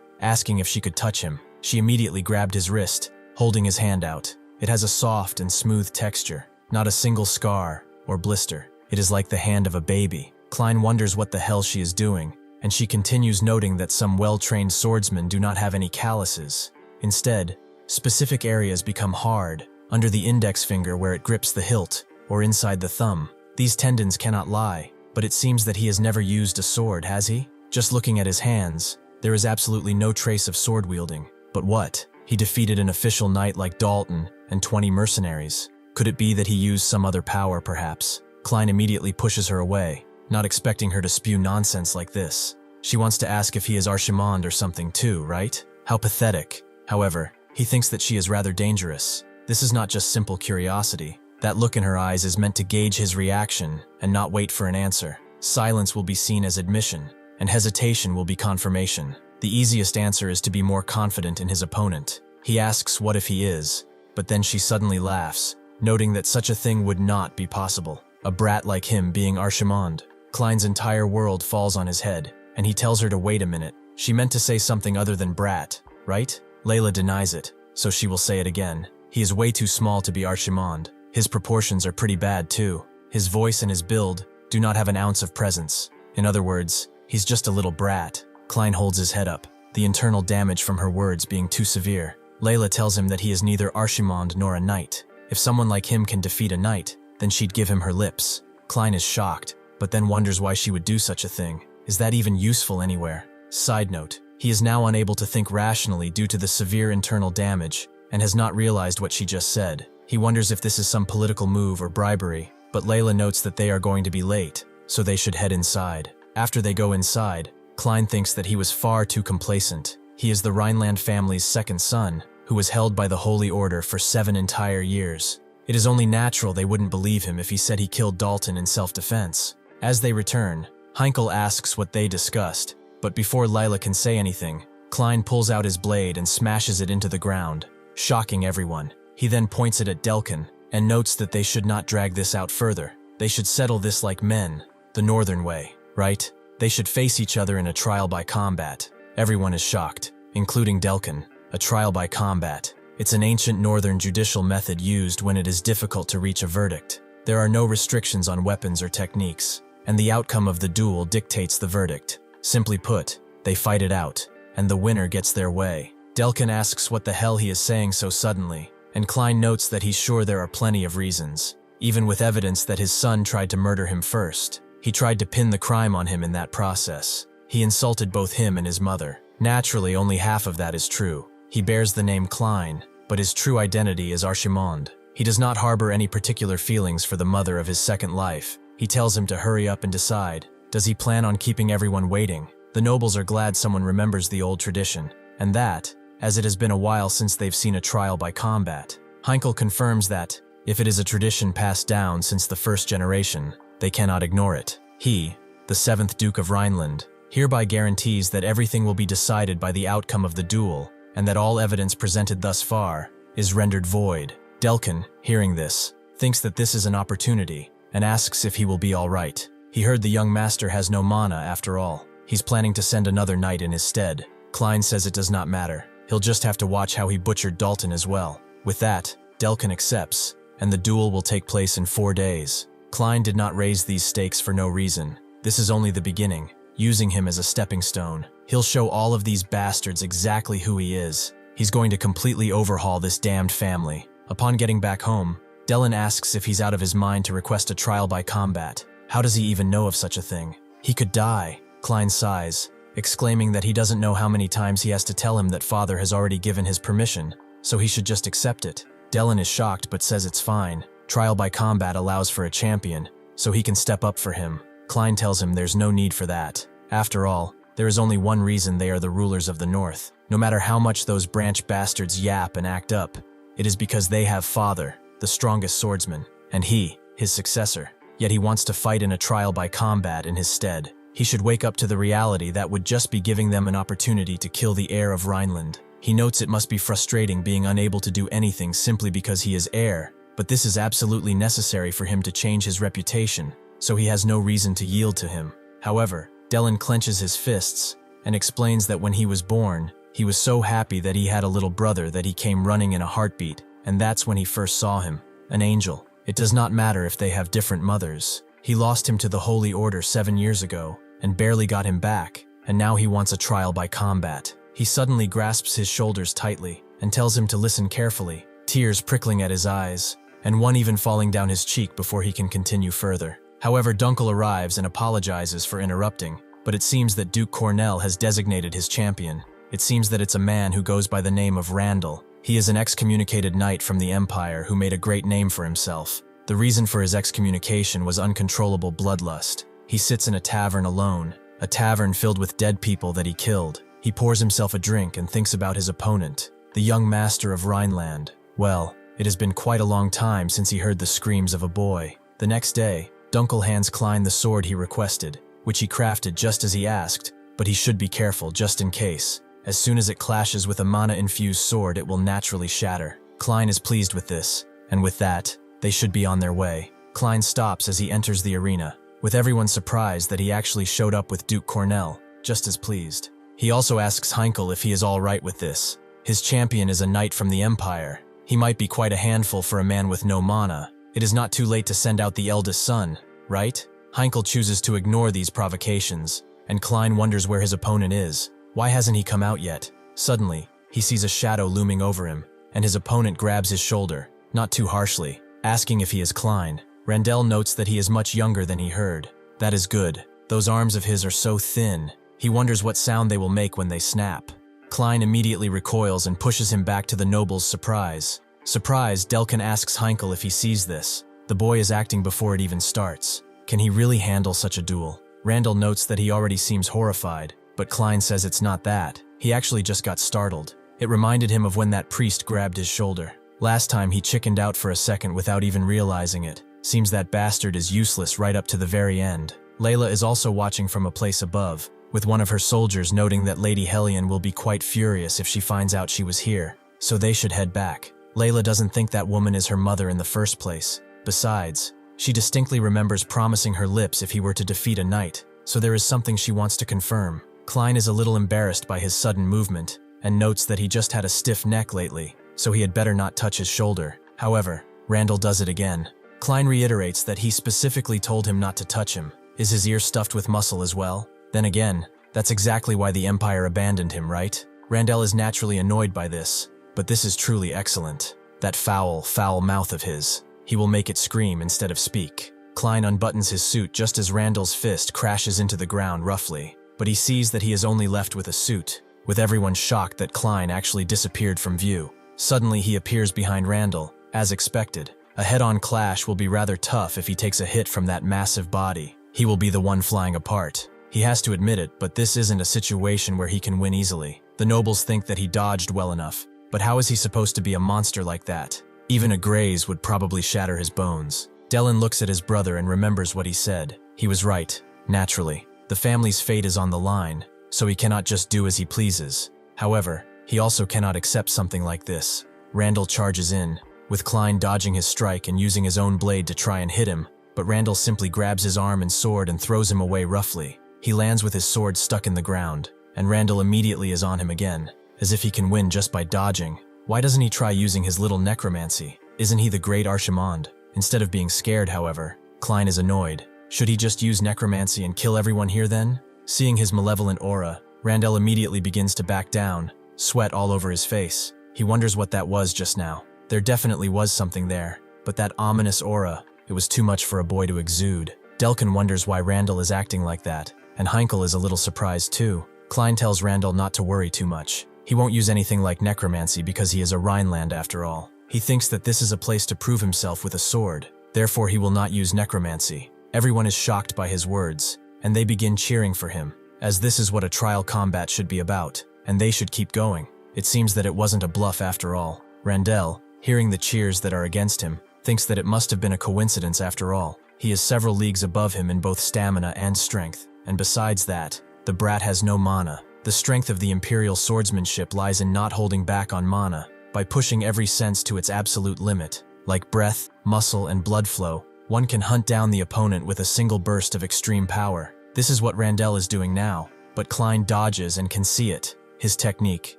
S1: asking if she could touch him. She immediately grabbed his wrist, holding his hand out. It has a soft and smooth texture, not a single scar or blister. It is like the hand of a baby. Klein wonders what the hell she is doing, and she continues, noting that some well-trained swordsmen do not have any calluses. Instead, specific areas become hard, under the index finger where it grips the hilt, or inside the thumb. These tendons cannot lie, but it seems that he has never used a sword, has he? Just looking at his hands, there is absolutely no trace of sword wielding. But what? He defeated an official knight like Dalton and 20 mercenaries. Could it be that he used some other power, perhaps? Klein immediately pushes her away, not expecting her to spew nonsense like this. She wants to ask if he is Archimond or something too, right? How pathetic. However, he thinks that she is rather dangerous. This is not just simple curiosity. That look in her eyes is meant to gauge his reaction and not wait for an answer. Silence will be seen as admission, and hesitation will be confirmation. The easiest answer is to be more confident in his opponent. He asks what if he is, but then she suddenly laughs, noting that such a thing would not be possible. A brat like him being Archimond. Klein's entire world falls on his head, and he tells her to wait a minute. She meant to say something other than brat, right? Layla denies it, so she will say it again. He is way too small to be Archimond. His proportions are pretty bad too. His voice and his build do not have an ounce of presence. In other words, he's just a little brat. Klein holds his head up, the internal damage from her words being too severe. Layla tells him that he is neither Archimond nor a knight. If someone like him can defeat a knight, then she'd give him her lips. Klein is shocked, but then wonders why she would do such a thing. Is that even useful anywhere? Side note, he is now unable to think rationally due to the severe internal damage, and has not realized what she just said. He wonders if this is some political move or bribery, but Layla notes that they are going to be late, so they should head inside. After they go inside, Klein thinks that he was far too complacent. He is the Rhineland family's second son, who was held by the Holy Order for 7 entire years. It is only natural they wouldn't believe him if he said he killed Dalton in self-defense. As they return, Heinkel asks what they discussed, but before Layla can say anything, Klein pulls out his blade and smashes it into the ground, shocking everyone. He then points it at Delkin, and notes that they should not drag this out further. They should settle this like men, the northern way, right? They should face each other in a trial by combat. Everyone is shocked, including Delkin. A trial by combat. It's an ancient northern judicial method used when it is difficult to reach a verdict. There are no restrictions on weapons or techniques, and the outcome of the duel dictates the verdict. Simply put, they fight it out, and the winner gets their way. Delkin asks what the hell he is saying so suddenly, and Klein notes that he's sure there are plenty of reasons, even with evidence that his son tried to murder him first. He tried to pin the crime on him in that process. He insulted both him and his mother. Naturally, only half of that is true. He bears the name Klein, but his true identity is Archimond. He does not harbor any particular feelings for the mother of his second life. He tells him to hurry up and decide. Does he plan on keeping everyone waiting? The nobles are glad someone remembers the old tradition, and that, as it has been a while since they've seen a trial by combat. Heinkel confirms that, if it is a tradition passed down since the first generation, they cannot ignore it. He, the 7th Duke of Rhineland, hereby guarantees that everything will be decided by the outcome of the duel, and that all evidence presented thus far is rendered void. Delkin, hearing this, thinks that this is an opportunity, and asks if he will be all right. He heard the young master has no mana after all. He's planning to send another knight in his stead. Klein says it does not matter. He'll just have to watch how he butchered Dalton as well. With that, Delkin accepts, and the duel will take place in 4 days. Klein did not raise these stakes for no reason. This is only the beginning, using him as a stepping stone. He'll show all of these bastards exactly who he is. He's going to completely overhaul this damned family. Upon getting back home, Delin asks if he's out of his mind to request a trial by combat. How does he even know of such a thing? He could die. Klein sighs, exclaiming that he doesn't know how many times he has to tell him that father has already given his permission, so he should just accept it. Delin is shocked but says it's fine. Trial by combat allows for a champion, so he can step up for him. Klein tells him there's no need for that. After all, there is only one reason they are the rulers of the North. No matter how much those branch bastards yap and act up, it is because they have father, the strongest swordsman, and he, his successor. Yet he wants to fight in a trial by combat in his stead. He should wake up to the reality that would just be giving them an opportunity to kill the heir of Rhineland. He notes it must be frustrating being unable to do anything simply because he is heir, but this is absolutely necessary for him to change his reputation, so he has no reason to yield to him. However, Delin clenches his fists and explains that when he was born, he was so happy that he had a little brother that he came running in a heartbeat, and that's when he first saw him, an angel. It does not matter if they have different mothers. He lost him to the Holy Order 7 years ago and barely got him back, and now he wants a trial by combat. He suddenly grasps his shoulders tightly and tells him to listen carefully, tears prickling at his eyes, and one even falling down his cheek before he can continue further. However, Dunkel arrives and apologizes for interrupting, but it seems that Duke Cornell has designated his champion. It seems that it's a man who goes by the name of Randall. He is an excommunicated knight from the Empire who made a great name for himself. The reason for his excommunication was uncontrollable bloodlust. He sits in a tavern alone, a tavern filled with dead people that he killed. He pours himself a drink and thinks about his opponent, the young master of Rhineland. Well, it has been quite a long time since he heard the screams of a boy. The next day, Dunkel hands Klein the sword he requested, which he crafted just as he asked, but he should be careful just in case. As soon as it clashes with a mana-infused sword, it will naturally shatter. Klein is pleased with this, and with that, they should be on their way. Klein stops as he enters the arena, with everyone surprised that he actually showed up with Duke Cornell, just as pleased. He also asks Heinkel if he is all right with this. His champion is a knight from the Empire. He might be quite a handful for a man with no mana. It is not too late to send out the eldest son, right? Heinkel chooses to ignore these provocations, and Klein wonders where his opponent is. Why hasn't he come out yet? Suddenly, he sees a shadow looming over him, and his opponent grabs his shoulder, not too harshly, asking if he is Klein. Randell notes that he is much younger than he heard. That is good. Those arms of his are so thin. He wonders what sound they will make when they snap. Klein immediately recoils and pushes him back to the noble's surprise. Surprised, Delkin asks Heinkel if he sees this. The boy is acting before it even starts. Can he really handle such a duel? Randall notes that he already seems horrified, but Klein says it's not that. He actually just got startled. It reminded him of when that priest grabbed his shoulder. Last time he chickened out for a second without even realizing it. Seems that bastard is useless right up to the very end. Layla is also watching from a place above, with one of her soldiers noting that Lady Hellion will be quite furious if she finds out she was here, so they should head back. Layla doesn't think that woman is her mother in the first place. Besides, she distinctly remembers promising her lips if he were to defeat a knight, so there is something she wants to confirm. Klein is a little embarrassed by his sudden movement, and notes that he just had a stiff neck lately, so he had better not touch his shoulder. However, Randall does it again. Klein reiterates that he specifically told him not to touch him. Is his ear stuffed with muscle as well? Then again, that's exactly why the Empire abandoned him, right? Randall is naturally annoyed by this, but this is truly excellent. That foul, foul mouth of his. He will make it scream instead of speak. Klein unbuttons his suit just as Randall's fist crashes into the ground roughly, but he sees that he is only left with a suit, with everyone shocked that Klein actually disappeared from view. Suddenly he appears behind Randall, as expected. A head-on clash will be rather tough if he takes a hit from that massive body. He will be the one flying apart. He has to admit it, but this isn't a situation where he can win easily. The nobles think that he dodged well enough, but how is he supposed to be a monster like that? Even a graze would probably shatter his bones. Delin looks at his brother and remembers what he said. He was right, naturally. The family's fate is on the line, so he cannot just do as he pleases. However, he also cannot accept something like this. Randall charges in, with Klein dodging his strike and using his own blade to try and hit him, but Randall simply grabs his arm and sword and throws him away roughly. He lands with his sword stuck in the ground, and Randall immediately is on him again, as if he can win just by dodging. Why doesn't he try using his little necromancy? Isn't he the great Archimand? Instead of being scared, however, Klein is annoyed. Should he just use necromancy and kill everyone here then? Seeing his malevolent aura, Randall immediately begins to back down, sweat all over his face. He wonders what that was just now. There definitely was something there, but that ominous aura, it was too much for a boy to exude. Delkin wonders why Randall is acting like that, and Heinkel is a little surprised too. Klein tells Randall not to worry too much. He won't use anything like necromancy because he is a Rhineland after all. He thinks that this is a place to prove himself with a sword, therefore he will not use necromancy. Everyone is shocked by his words, and they begin cheering for him, as this is what a trial combat should be about, and they should keep going. It seems that it wasn't a bluff after all. Randall, hearing the cheers that are against him, thinks that it must have been a coincidence after all. He is several leagues above him in both stamina and strength, and besides that, the brat has no mana. The strength of the Imperial swordsmanship lies in not holding back on mana, by pushing every sense to its absolute limit. Like breath, muscle, and blood flow, one can hunt down the opponent with a single burst of extreme power. This is what Randell is doing now, but Klein dodges and can see it. His technique,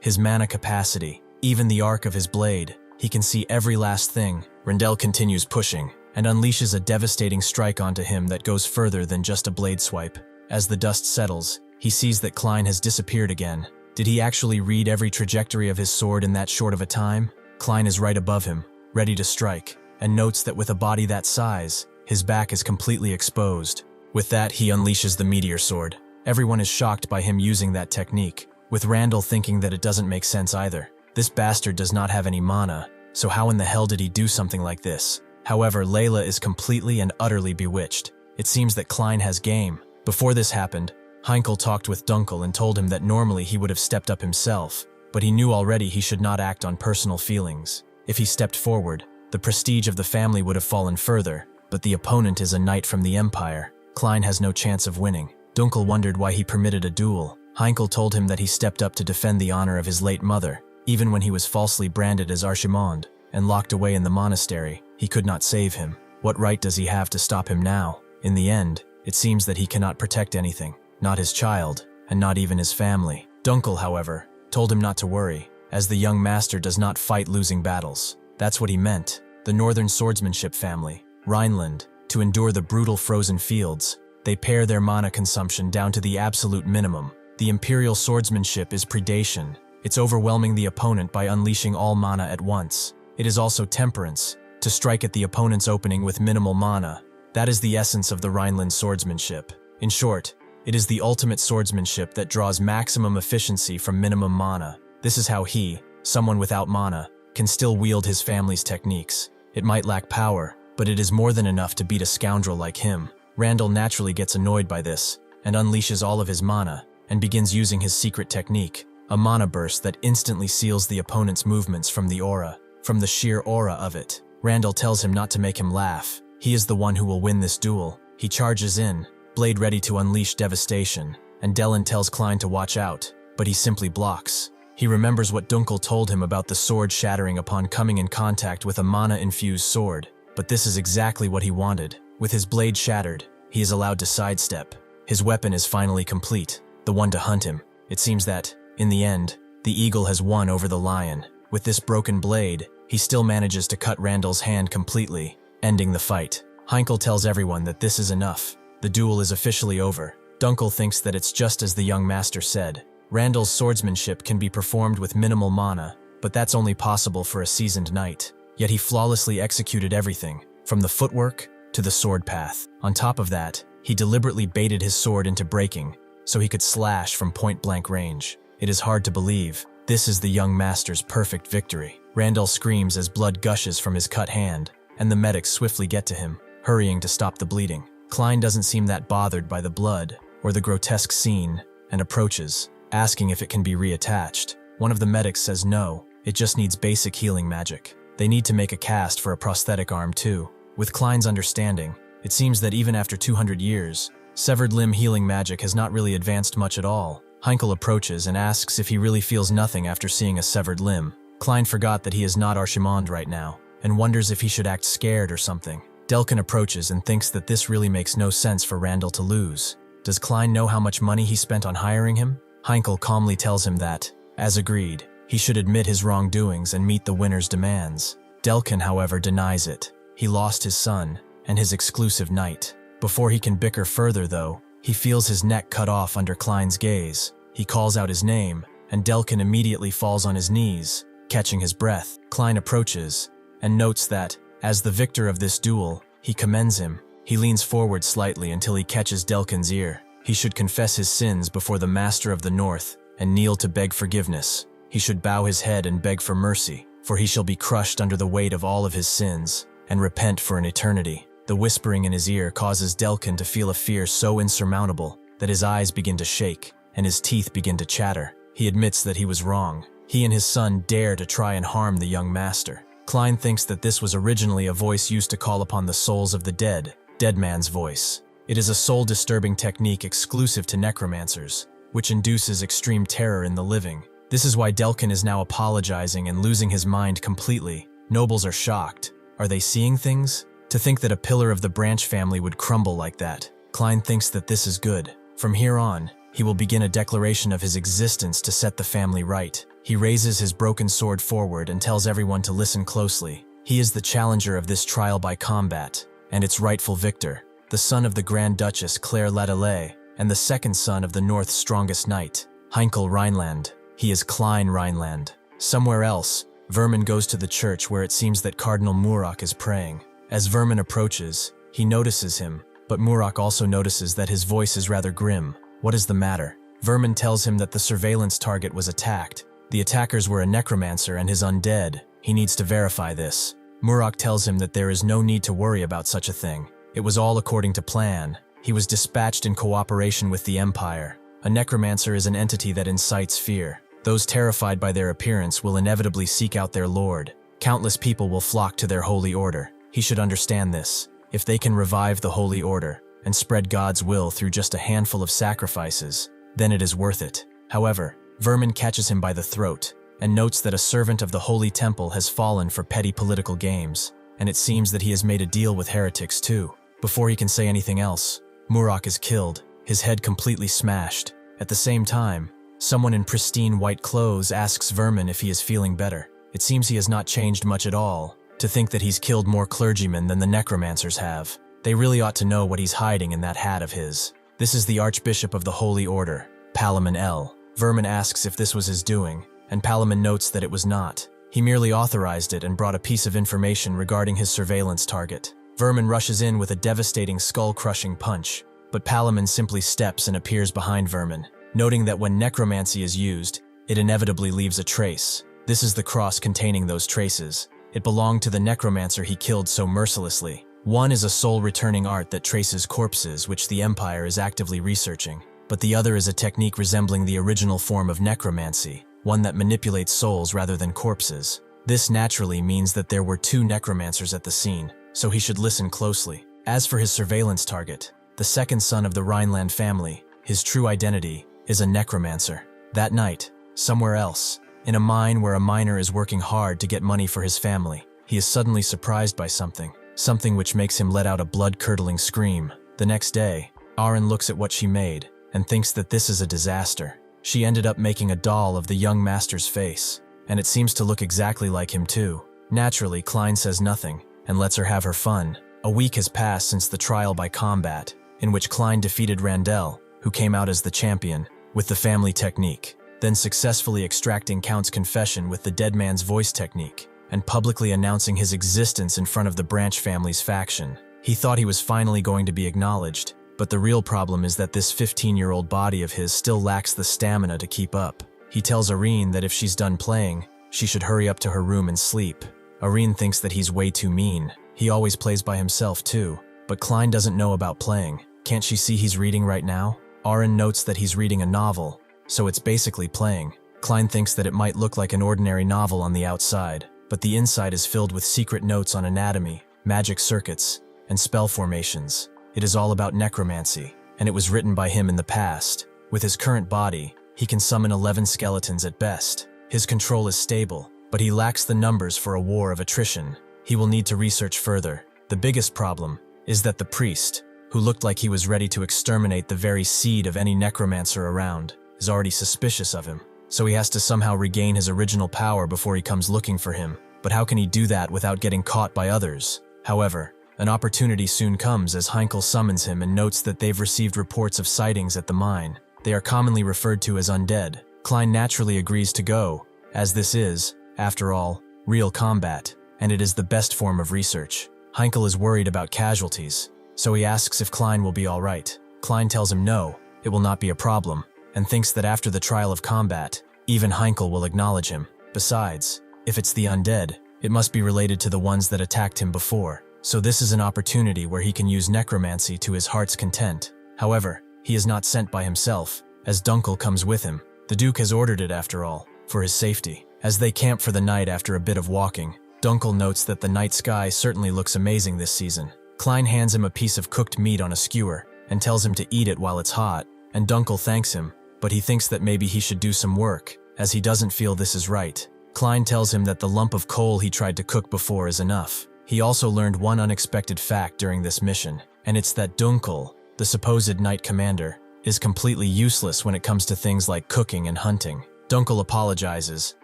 S1: his mana capacity, even the arc of his blade. He can see every last thing. Randell continues pushing and unleashes a devastating strike onto him that goes further than just a blade swipe. As the dust settles, he sees that Klein has disappeared again. Did he actually read every trajectory of his sword in that short of a time? Klein is right above him, ready to strike, and notes that with a body that size, his back is completely exposed. With that, he unleashes the meteor sword. Everyone is shocked by him using that technique, with Randall thinking that it doesn't make sense either. This bastard does not have any mana, so how in the hell did he do something like this? However, Layla is completely and utterly bewitched. It seems that Klein has game. Before this happened, Heinkel talked with Dunkel and told him that normally he would have stepped up himself, but he knew already he should not act on personal feelings. If he stepped forward, the prestige of the family would have fallen further, but the opponent is a knight from the Empire. Klein has no chance of winning. Dunkel wondered why he permitted a duel. Heinkel told him that he stepped up to defend the honor of his late mother, even when he was falsely branded as Archimond and locked away in the monastery. He could not save him. What right does he have to stop him now? In the end, it seems that he cannot protect anything, not his child, and not even his family. Dunkel, however, told him not to worry, as the young master does not fight losing battles. That's what he meant. The northern swordsmanship family, Rhineland, to endure the brutal frozen fields. They pare their mana consumption down to the absolute minimum. The imperial swordsmanship is predation. It's overwhelming the opponent by unleashing all mana at once. It is also temperance, to strike at the opponent's opening with minimal mana. That is the essence of the Rhineland swordsmanship. In short, it is the ultimate swordsmanship that draws maximum efficiency from minimum mana. This is how he, someone without mana, can still wield his family's techniques. It might lack power, but it is more than enough to beat a scoundrel like him. Randall naturally gets annoyed by this, and unleashes all of his mana, and begins using his secret technique, a mana burst that instantly seals the opponent's movements from the aura. From the sheer aura of it, Randall tells him not to make him laugh. He is the one who will win this duel. He charges in, blade ready to unleash devastation, and Dellen tells Klein to watch out, but he simply blocks. He remembers what Dunkel told him about the sword shattering upon coming in contact with a mana-infused sword, but this is exactly what he wanted. With his blade shattered, he is allowed to sidestep. His weapon is finally complete, the one to hunt him. It seems that, in the end, the eagle has won over the lion. With this broken blade, he still manages to cut Randall's hand completely, ending the fight. Heinkel tells everyone that this is enough. The duel is officially over. Dunkel thinks that it's just as the young master said. Randall's swordsmanship can be performed with minimal mana, but that's only possible for a seasoned knight. Yet he flawlessly executed everything, from the footwork to the sword path. On top of that, he deliberately baited his sword into breaking, so he could slash from point-blank range. It is hard to believe. This is the young master's perfect victory. Randall screams as blood gushes from his cut hand, and the medics swiftly get to him, hurrying to stop the bleeding. Klein doesn't seem that bothered by the blood or the grotesque scene, and approaches, asking if it can be reattached. One of the medics says no, it just needs basic healing magic. They need to make a cast for a prosthetic arm too. With Klein's understanding, it seems that even after 200 years, severed limb healing magic has not really advanced much at all. Heinkel approaches and asks if he really feels nothing after seeing a severed limb. Klein forgot that he is not Archimond right now, and wonders if he should act scared or something. Delkin approaches and thinks that this really makes no sense for Randall to lose. Does Klein know how much money he spent on hiring him? Heinkel calmly tells him that, as agreed, he should admit his wrongdoings and meet the winner's demands. Delkin, however, denies it. He lost his son, and his exclusive knight. Before he can bicker further, though, he feels his neck cut off under Klein's gaze. He calls out his name, and Delkin immediately falls on his knees, catching his breath. Klein approaches, and notes that, as the victor of this duel, he commends him. He leans forward slightly until he catches Delkin's ear. He should confess his sins before the Master of the North, and kneel to beg forgiveness. He should bow his head and beg for mercy, for he shall be crushed under the weight of all of his sins, and repent for an eternity. The whispering in his ear causes Delkin to feel a fear so insurmountable that his eyes begin to shake, and his teeth begin to chatter. He admits that he was wrong. He and his son dare to try and harm the young master. Klein thinks that this was originally a voice used to call upon the souls of the dead, dead man's voice. It is a soul-disturbing technique exclusive to necromancers, which induces extreme terror in the living. This is why Delkin is now apologizing and losing his mind completely. Nobles are shocked. Are they seeing things? To think that a pillar of the Branch family would crumble like that. Klein thinks that this is good. From here on, he will begin a declaration of his existence to set the family right. He raises his broken sword forward and tells everyone to listen closely. He is the challenger of this trial by combat, and its rightful victor, the son of the Grand Duchess Claire Ladalay, and the second son of the North's strongest knight, Heinkel Rhineland. He is Klein Rhineland. Somewhere else, Vermin goes to the church where it seems that Cardinal Murak is praying. As Vermin approaches, he notices him, but Murak also notices that his voice is rather grim. What is the matter? Vermin tells him that the surveillance target was attacked. The attackers were a necromancer and his undead. He needs to verify this. Murak tells him that there is no need to worry about such a thing. It was all according to plan. He was dispatched in cooperation with the Empire. A necromancer is an entity that incites fear. Those terrified by their appearance will inevitably seek out their lord. Countless people will flock to their holy order. He should understand this. If they can revive the holy order and spread God's will through just a handful of sacrifices, then it is worth it. However, Vermin catches him by the throat and notes that a servant of the Holy Temple has fallen for petty political games, and it seems that he has made a deal with heretics too. Before he can say anything else, Murak is killed, his head completely smashed. At the same time, someone in pristine white clothes asks Vermin if he is feeling better. It seems he has not changed much at all. To think that he's killed more clergymen than the necromancers have. They really ought to know what he's hiding in that hat of his. This is the Archbishop of the Holy Order, Palamon L. Vermin asks if this was his doing, and Palamon notes that it was not. He merely authorized it and brought a piece of information regarding his surveillance target. Vermin rushes in with a devastating skull-crushing punch, but Palamon simply steps and appears behind Vermin, noting that when necromancy is used, it inevitably leaves a trace. This is the cross containing those traces. It belonged to the necromancer he killed so mercilessly. One is a soul-returning art that traces corpses, which the Empire is actively researching, but the other is a technique resembling the original form of necromancy, one that manipulates souls rather than corpses. This naturally means that there were two necromancers at the scene, so he should listen closely. As for his surveillance target, the second son of the Rhineland family, his true identity is a necromancer. That night, somewhere else, in a mine where a miner is working hard to get money for his family, he is suddenly surprised by something which makes him let out a blood-curdling scream. The next day, Aaron looks at what she made and thinks that this is a disaster. She ended up making a doll of the young master's face, and it seems to look exactly like him too. Naturally, Klein says nothing and lets her have her fun. A week has passed since the trial by combat, in which Klein defeated Randell, who came out as the champion, with the family technique, then successfully extracting Count's confession with the dead man's voice technique, and publicly announcing his existence in front of the Branch family's faction. He thought he was finally going to be acknowledged, but the real problem is that this 15-year-old body of his still lacks the stamina to keep up. He tells Irene that if she's done playing, she should hurry up to her room and sleep. Irene thinks that he's way too mean. He always plays by himself too, but Klein doesn't know about playing. Can't she see he's reading right now? Aaron notes that he's reading a novel, so it's basically playing. Klein thinks that it might look like an ordinary novel on the outside, but the inside is filled with secret notes on anatomy, magic circuits, and spell formations. It is all about necromancy, and it was written by him in the past. With his current body, he can summon 11 skeletons at best. His control is stable, but he lacks the numbers for a war of attrition. He will need to research further. The biggest problem is that the priest, who looked like he was ready to exterminate the very seed of any necromancer around, is already suspicious of him, so he has to somehow regain his original power before he comes looking for him. But how can he do that without getting caught by others? However, an opportunity soon comes as Heinkel summons him and notes that they've received reports of sightings at the mine. They are commonly referred to as undead. Klein naturally agrees to go, as this is, after all, real combat, and it is the best form of research. Heinkel is worried about casualties, so he asks if Klein will be all right. Klein tells him no, it will not be a problem, and thinks that after the trial of combat, even Heinkel will acknowledge him. Besides, if it's the undead, it must be related to the ones that attacked him before, so this is an opportunity where he can use necromancy to his heart's content. However, he is not sent by himself, as Dunkel comes with him. The Duke has ordered it after all, for his safety. As they camp for the night after a bit of walking, Dunkel notes that the night sky certainly looks amazing this season. Klein hands him a piece of cooked meat on a skewer and tells him to eat it while it's hot, and Dunkel thanks him, but he thinks that maybe he should do some work, as he doesn't feel this is right. Klein tells him that the lump of coal he tried to cook before is enough. He also learned one unexpected fact during this mission, and it's that Dunkel the supposed knight commander, is completely useless when it comes to things like cooking and hunting. Dunkel apologizes,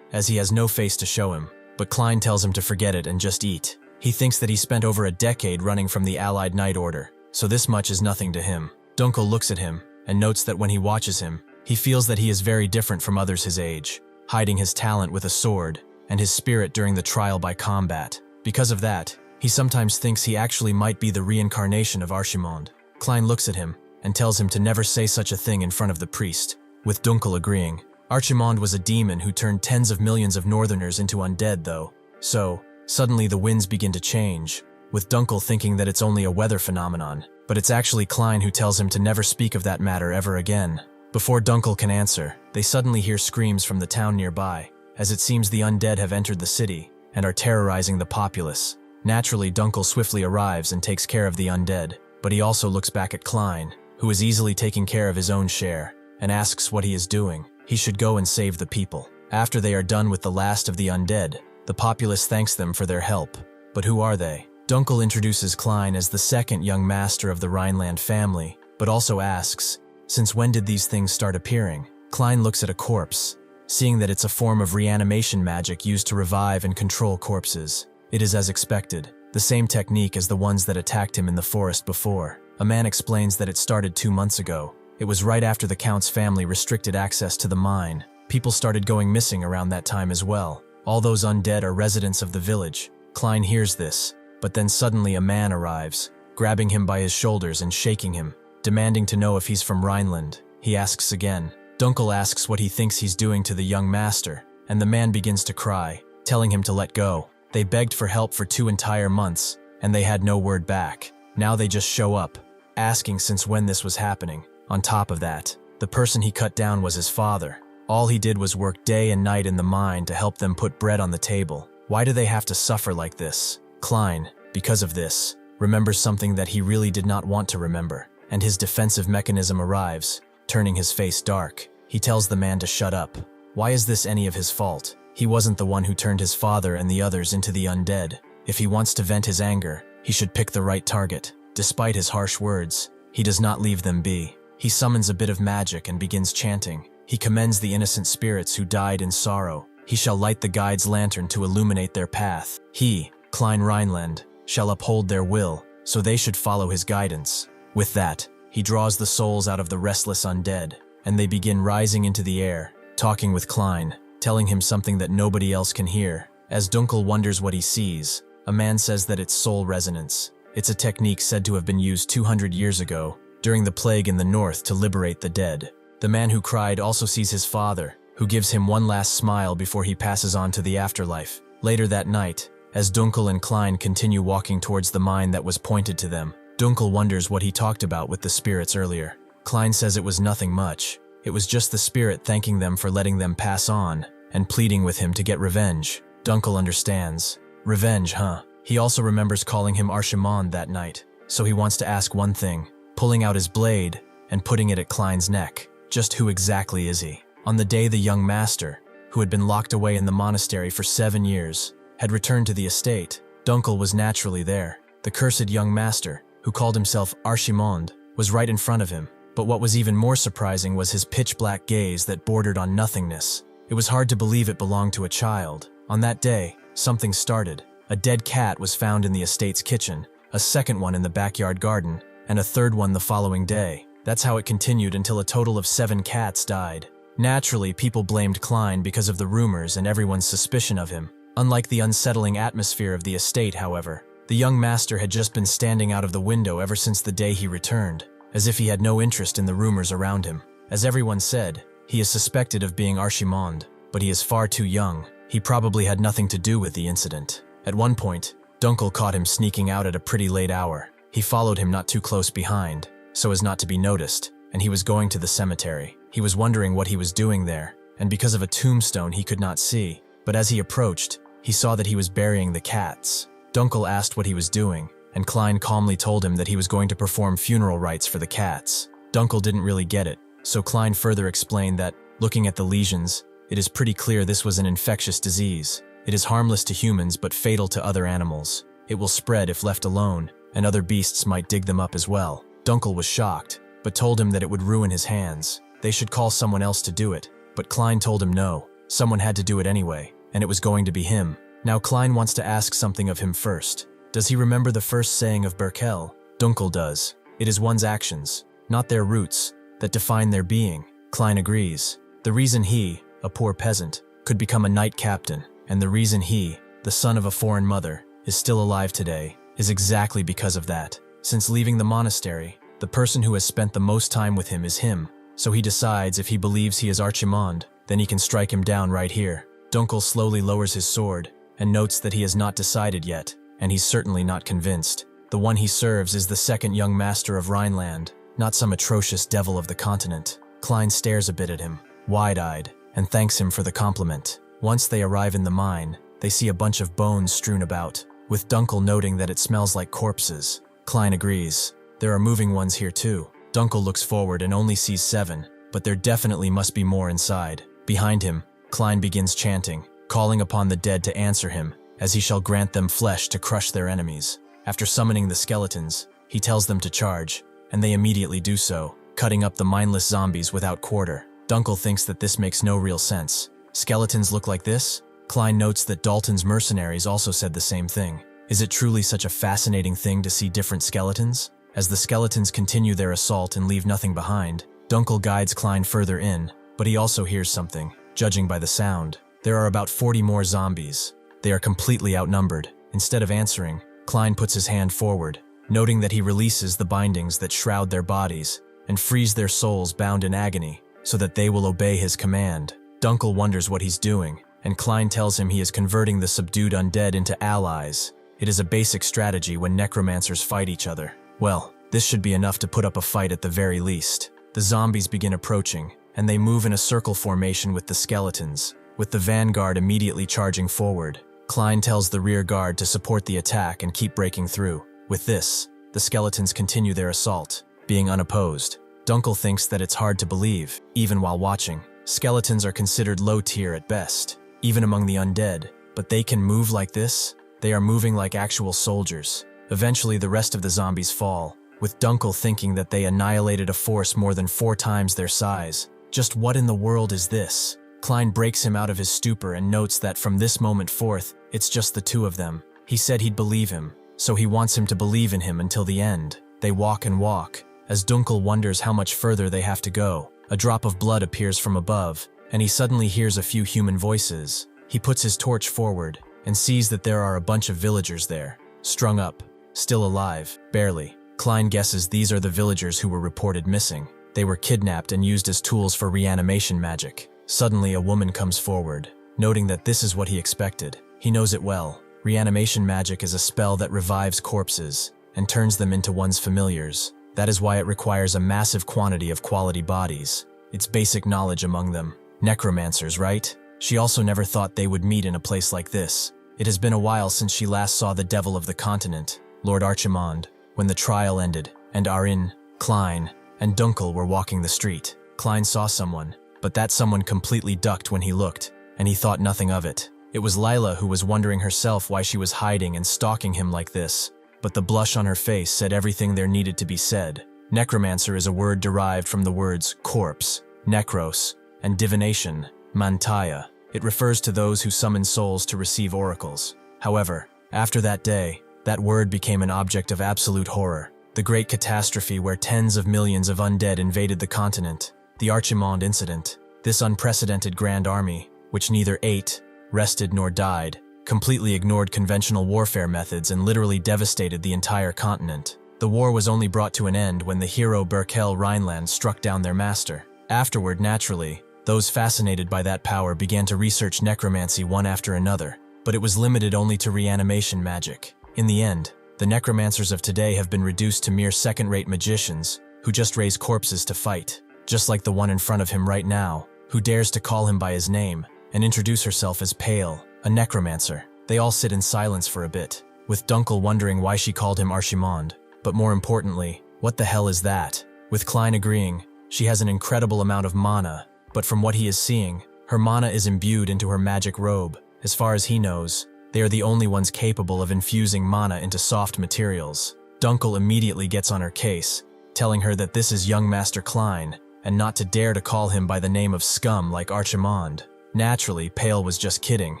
S1: as he has no face to show him, but Klein tells him to forget it and just eat. He thinks that he spent over a decade running from the Allied Knight Order, so this much is nothing to him. Dunkel looks at him and notes that when he watches him, he feels that he is very different from others his age, hiding his talent with a sword and his spirit during the trial by combat. Because of that, he sometimes thinks he actually might be the reincarnation of Archimond. Klein looks at him and tells him to never say such a thing in front of the priest, with Dunkel agreeing. Archimond was a demon who turned tens of millions of northerners into undead though, so suddenly the winds begin to change, with Dunkel thinking that it's only a weather phenomenon, but it's actually Klein who tells him to never speak of that matter ever again. Before Dunkel can answer, they suddenly hear screams from the town nearby, as it seems the undead have entered the city and are terrorizing the populace. Naturally, Dunkel swiftly arrives and takes care of the undead, but he also looks back at Klein, who is easily taking care of his own share, and asks what he is doing. He should go and save the people. After they are done with the last of the undead, the populace thanks them for their help. But who are they? Dunkel introduces Klein as the second young master of the Rhineland family, but also asks, since when did these things start appearing? Klein looks at a corpse, seeing that it's a form of reanimation magic used to revive and control corpses. It is as expected, the same technique as the ones that attacked him in the forest before. A man explains that it started 2 months ago. It was right after the Count's family restricted access to the mine. People started going missing around that time as well. All those undead are residents of the village. Klein hears this, but then suddenly a man arrives, grabbing him by his shoulders and shaking him, demanding to know if he's from Rhineland. He asks again. Dunkel asks what he thinks he's doing to the young master, and the man begins to cry, telling him to let go. They begged for help for 2 entire months, and they had no word back. Now they just show up, asking since when this was happening. On top of that, the person he cut down was his father. All he did was work day and night in the mine to help them put bread on the table. Why do they have to suffer like this? Klein, because of this, remembers something that he really did not want to remember, and his defensive mechanism arrives, turning his face dark. He tells the man to shut up. Why is this any of his fault? He wasn't the one who turned his father and the others into the undead. If he wants to vent his anger, he should pick the right target. Despite his harsh words, he does not leave them be. He summons a bit of magic and begins chanting. He commends the innocent spirits who died in sorrow. He shall light the guide's lantern to illuminate their path. He, Klein Rhineland, shall uphold their will, so they should follow his guidance. With that, he draws the souls out of the restless undead, and they begin rising into the air, talking with Klein, telling him something that nobody else can hear. As Dunkel wonders what he sees, a man says that it's soul resonance. It's a technique said to have been used 200 years ago, during the plague in the north to liberate the dead. The man who cried also sees his father, who gives him one last smile before he passes on to the afterlife. Later that night, as Dunkel and Klein continue walking towards the mine that was pointed to them, Dunkel wonders what he talked about with the spirits earlier. Klein says it was nothing much. It was just the spirit thanking them for letting them pass on, and pleading with him to get revenge. Dunkel understands. Revenge, huh? He also remembers calling him Archimond that night, so he wants to ask one thing, pulling out his blade and putting it at Klein's neck. Just who exactly is he? On the day the young master, who had been locked away in the monastery for 7 years, had returned to the estate, Dunkel was naturally there. The cursed young master, who called himself Archimond, was right in front of him. But what was even more surprising was his pitch-black gaze that bordered on nothingness. It was hard to believe it belonged to a child. On that day, something started. A dead cat was found in the estate's kitchen, a second one in the backyard garden, and a third one the following day. That's how it continued until a total of 7 cats died. Naturally, people blamed Klein because of the rumors and everyone's suspicion of him. Unlike the unsettling atmosphere of the estate, however, the young master had just been standing out of the window ever since the day he returned, as if he had no interest in the rumors around him. As everyone said, he is suspected of being Archimond, but he is far too young. He probably had nothing to do with the incident. At one point, Dunkel caught him sneaking out at a pretty late hour. He followed him not too close behind, so as not to be noticed, and he was going to the cemetery. He was wondering what he was doing there, and because of a tombstone he could not see, but as he approached, he saw that he was burying the cats. Dunkel asked what he was doing, and Klein calmly told him that he was going to perform funeral rites for the cats. Dunkel didn't really get it, so Klein further explained that, looking at the lesions, it is pretty clear this was an infectious disease. It is harmless to humans but fatal to other animals. It will spread if left alone, and other beasts might dig them up as well. Dunkel was shocked, but told him that it would ruin his hands. They should call someone else to do it, but Klein told him no, someone had to do it anyway, and it was going to be him. Now Klein wants to ask something of him first. Does he remember the first saying of Berkel? Dunkel does. It is one's actions, not their roots, that define their being. Klein agrees. The reason he, a poor peasant, could become a knight captain, and the reason he, the son of a foreign mother, is still alive today, is exactly because of that. Since leaving the monastery, the person who has spent the most time with him is him, so he decides if he believes he is Archimond, then he can strike him down right here. Dunkel slowly lowers his sword, and notes that he has not decided yet, and he's certainly not convinced. The one he serves is the second young master of Rhineland, not some atrocious devil of the continent. Klein stares a bit at him, wide-eyed, and thanks him for the compliment. Once they arrive in the mine, they see a bunch of bones strewn about, with Dunkel noting that it smells like corpses. Klein agrees. There are moving ones here too. Dunkel looks forward and only sees 7, but there definitely must be more inside. Behind him, Klein begins chanting, calling upon the dead to answer him, as he shall grant them flesh to crush their enemies. After summoning the skeletons, he tells them to charge, and they immediately do so, cutting up the mindless zombies without quarter. Dunkel thinks that this makes no real sense. Skeletons look like this? Klein notes that Dalton's mercenaries also said the same thing. Is it truly such a fascinating thing to see different skeletons? As the skeletons continue their assault and leave nothing behind, Dunkel guides Klein further in, but he also hears something, judging by the sound. There are about 40 more zombies. They are completely outnumbered. Instead of answering, Klein puts his hand forward, noting that he releases the bindings that shroud their bodies and frees their souls bound in agony so that they will obey his command. Dunkel wonders what he's doing, and Klein tells him he is converting the subdued undead into allies. It is a basic strategy when necromancers fight each other. Well, this should be enough to put up a fight at the very least. The zombies begin approaching, and they move in a circle formation with the skeletons, with the vanguard immediately charging forward. Klein tells the rear guard to support the attack and keep breaking through. With this, the skeletons continue their assault, being unopposed. Dunkel thinks that it's hard to believe, even while watching. Skeletons are considered low tier at best, even among the undead, but they can move like this? They are moving like actual soldiers. Eventually, the rest of the zombies fall, with Dunkel thinking that they annihilated a force more than 4 times their size. Just what in the world is this? Klein breaks him out of his stupor and notes that from this moment forth, it's just the 2 of them. He said he'd believe him, so he wants him to believe in him until the end. They walk and walk, as Dunkel wonders how much further they have to go. A drop of blood appears from above, and he suddenly hears a few human voices. He puts his torch forward, and sees that there are a bunch of villagers there, strung up, still alive, barely. Klein guesses these are the villagers who were reported missing. They were kidnapped and used as tools for reanimation magic. Suddenly, a woman comes forward, noting that this is what he expected. He knows it well. Reanimation magic is a spell that revives corpses and turns them into one's familiars. That is why it requires a massive quantity of quality bodies. It's basic knowledge among them. Necromancers, right? She also never thought they would meet in a place like this. It has been a while since she last saw the devil of the continent, Lord Archimond, when the trial ended, and Arin, Klein, and Dunkel were walking the street. Klein saw someone, but that someone completely ducked when he looked, and he thought nothing of it. It was Lila who was wondering herself why she was hiding and stalking him like this, but the blush on her face said everything there needed to be said. Necromancer is a word derived from the words corpse, necros, and divination, mantaya. It refers to those who summon souls to receive oracles. However, after that day, that word became an object of absolute horror. The great catastrophe where tens of millions of undead invaded the continent, the Archimond incident. This unprecedented grand army, which neither ate, rested, nor died, completely ignored conventional warfare methods and literally devastated the entire continent. The war was only brought to an end when the hero Berkel Rhineland struck down their master. Afterward, naturally, those fascinated by that power began to research necromancy one after another, but it was limited only to reanimation magic. In the end, the necromancers of today have been reduced to mere second-rate magicians who just raise corpses to fight, just like the one in front of him right now, who dares to call him by his name and introduce herself as Pale, a necromancer. They all sit in silence for a bit, with Dunkel wondering why she called him Archimond. But more importantly, what the hell is that? With Klein agreeing, she has an incredible amount of mana, but from what he is seeing, her mana is imbued into her magic robe. As far as he knows, they are the only ones capable of infusing mana into soft materials. Dunkel immediately gets on her case, telling her that this is young Master Klein, and not to dare to call him by the name of scum like Archimond. Naturally, Pale was just kidding.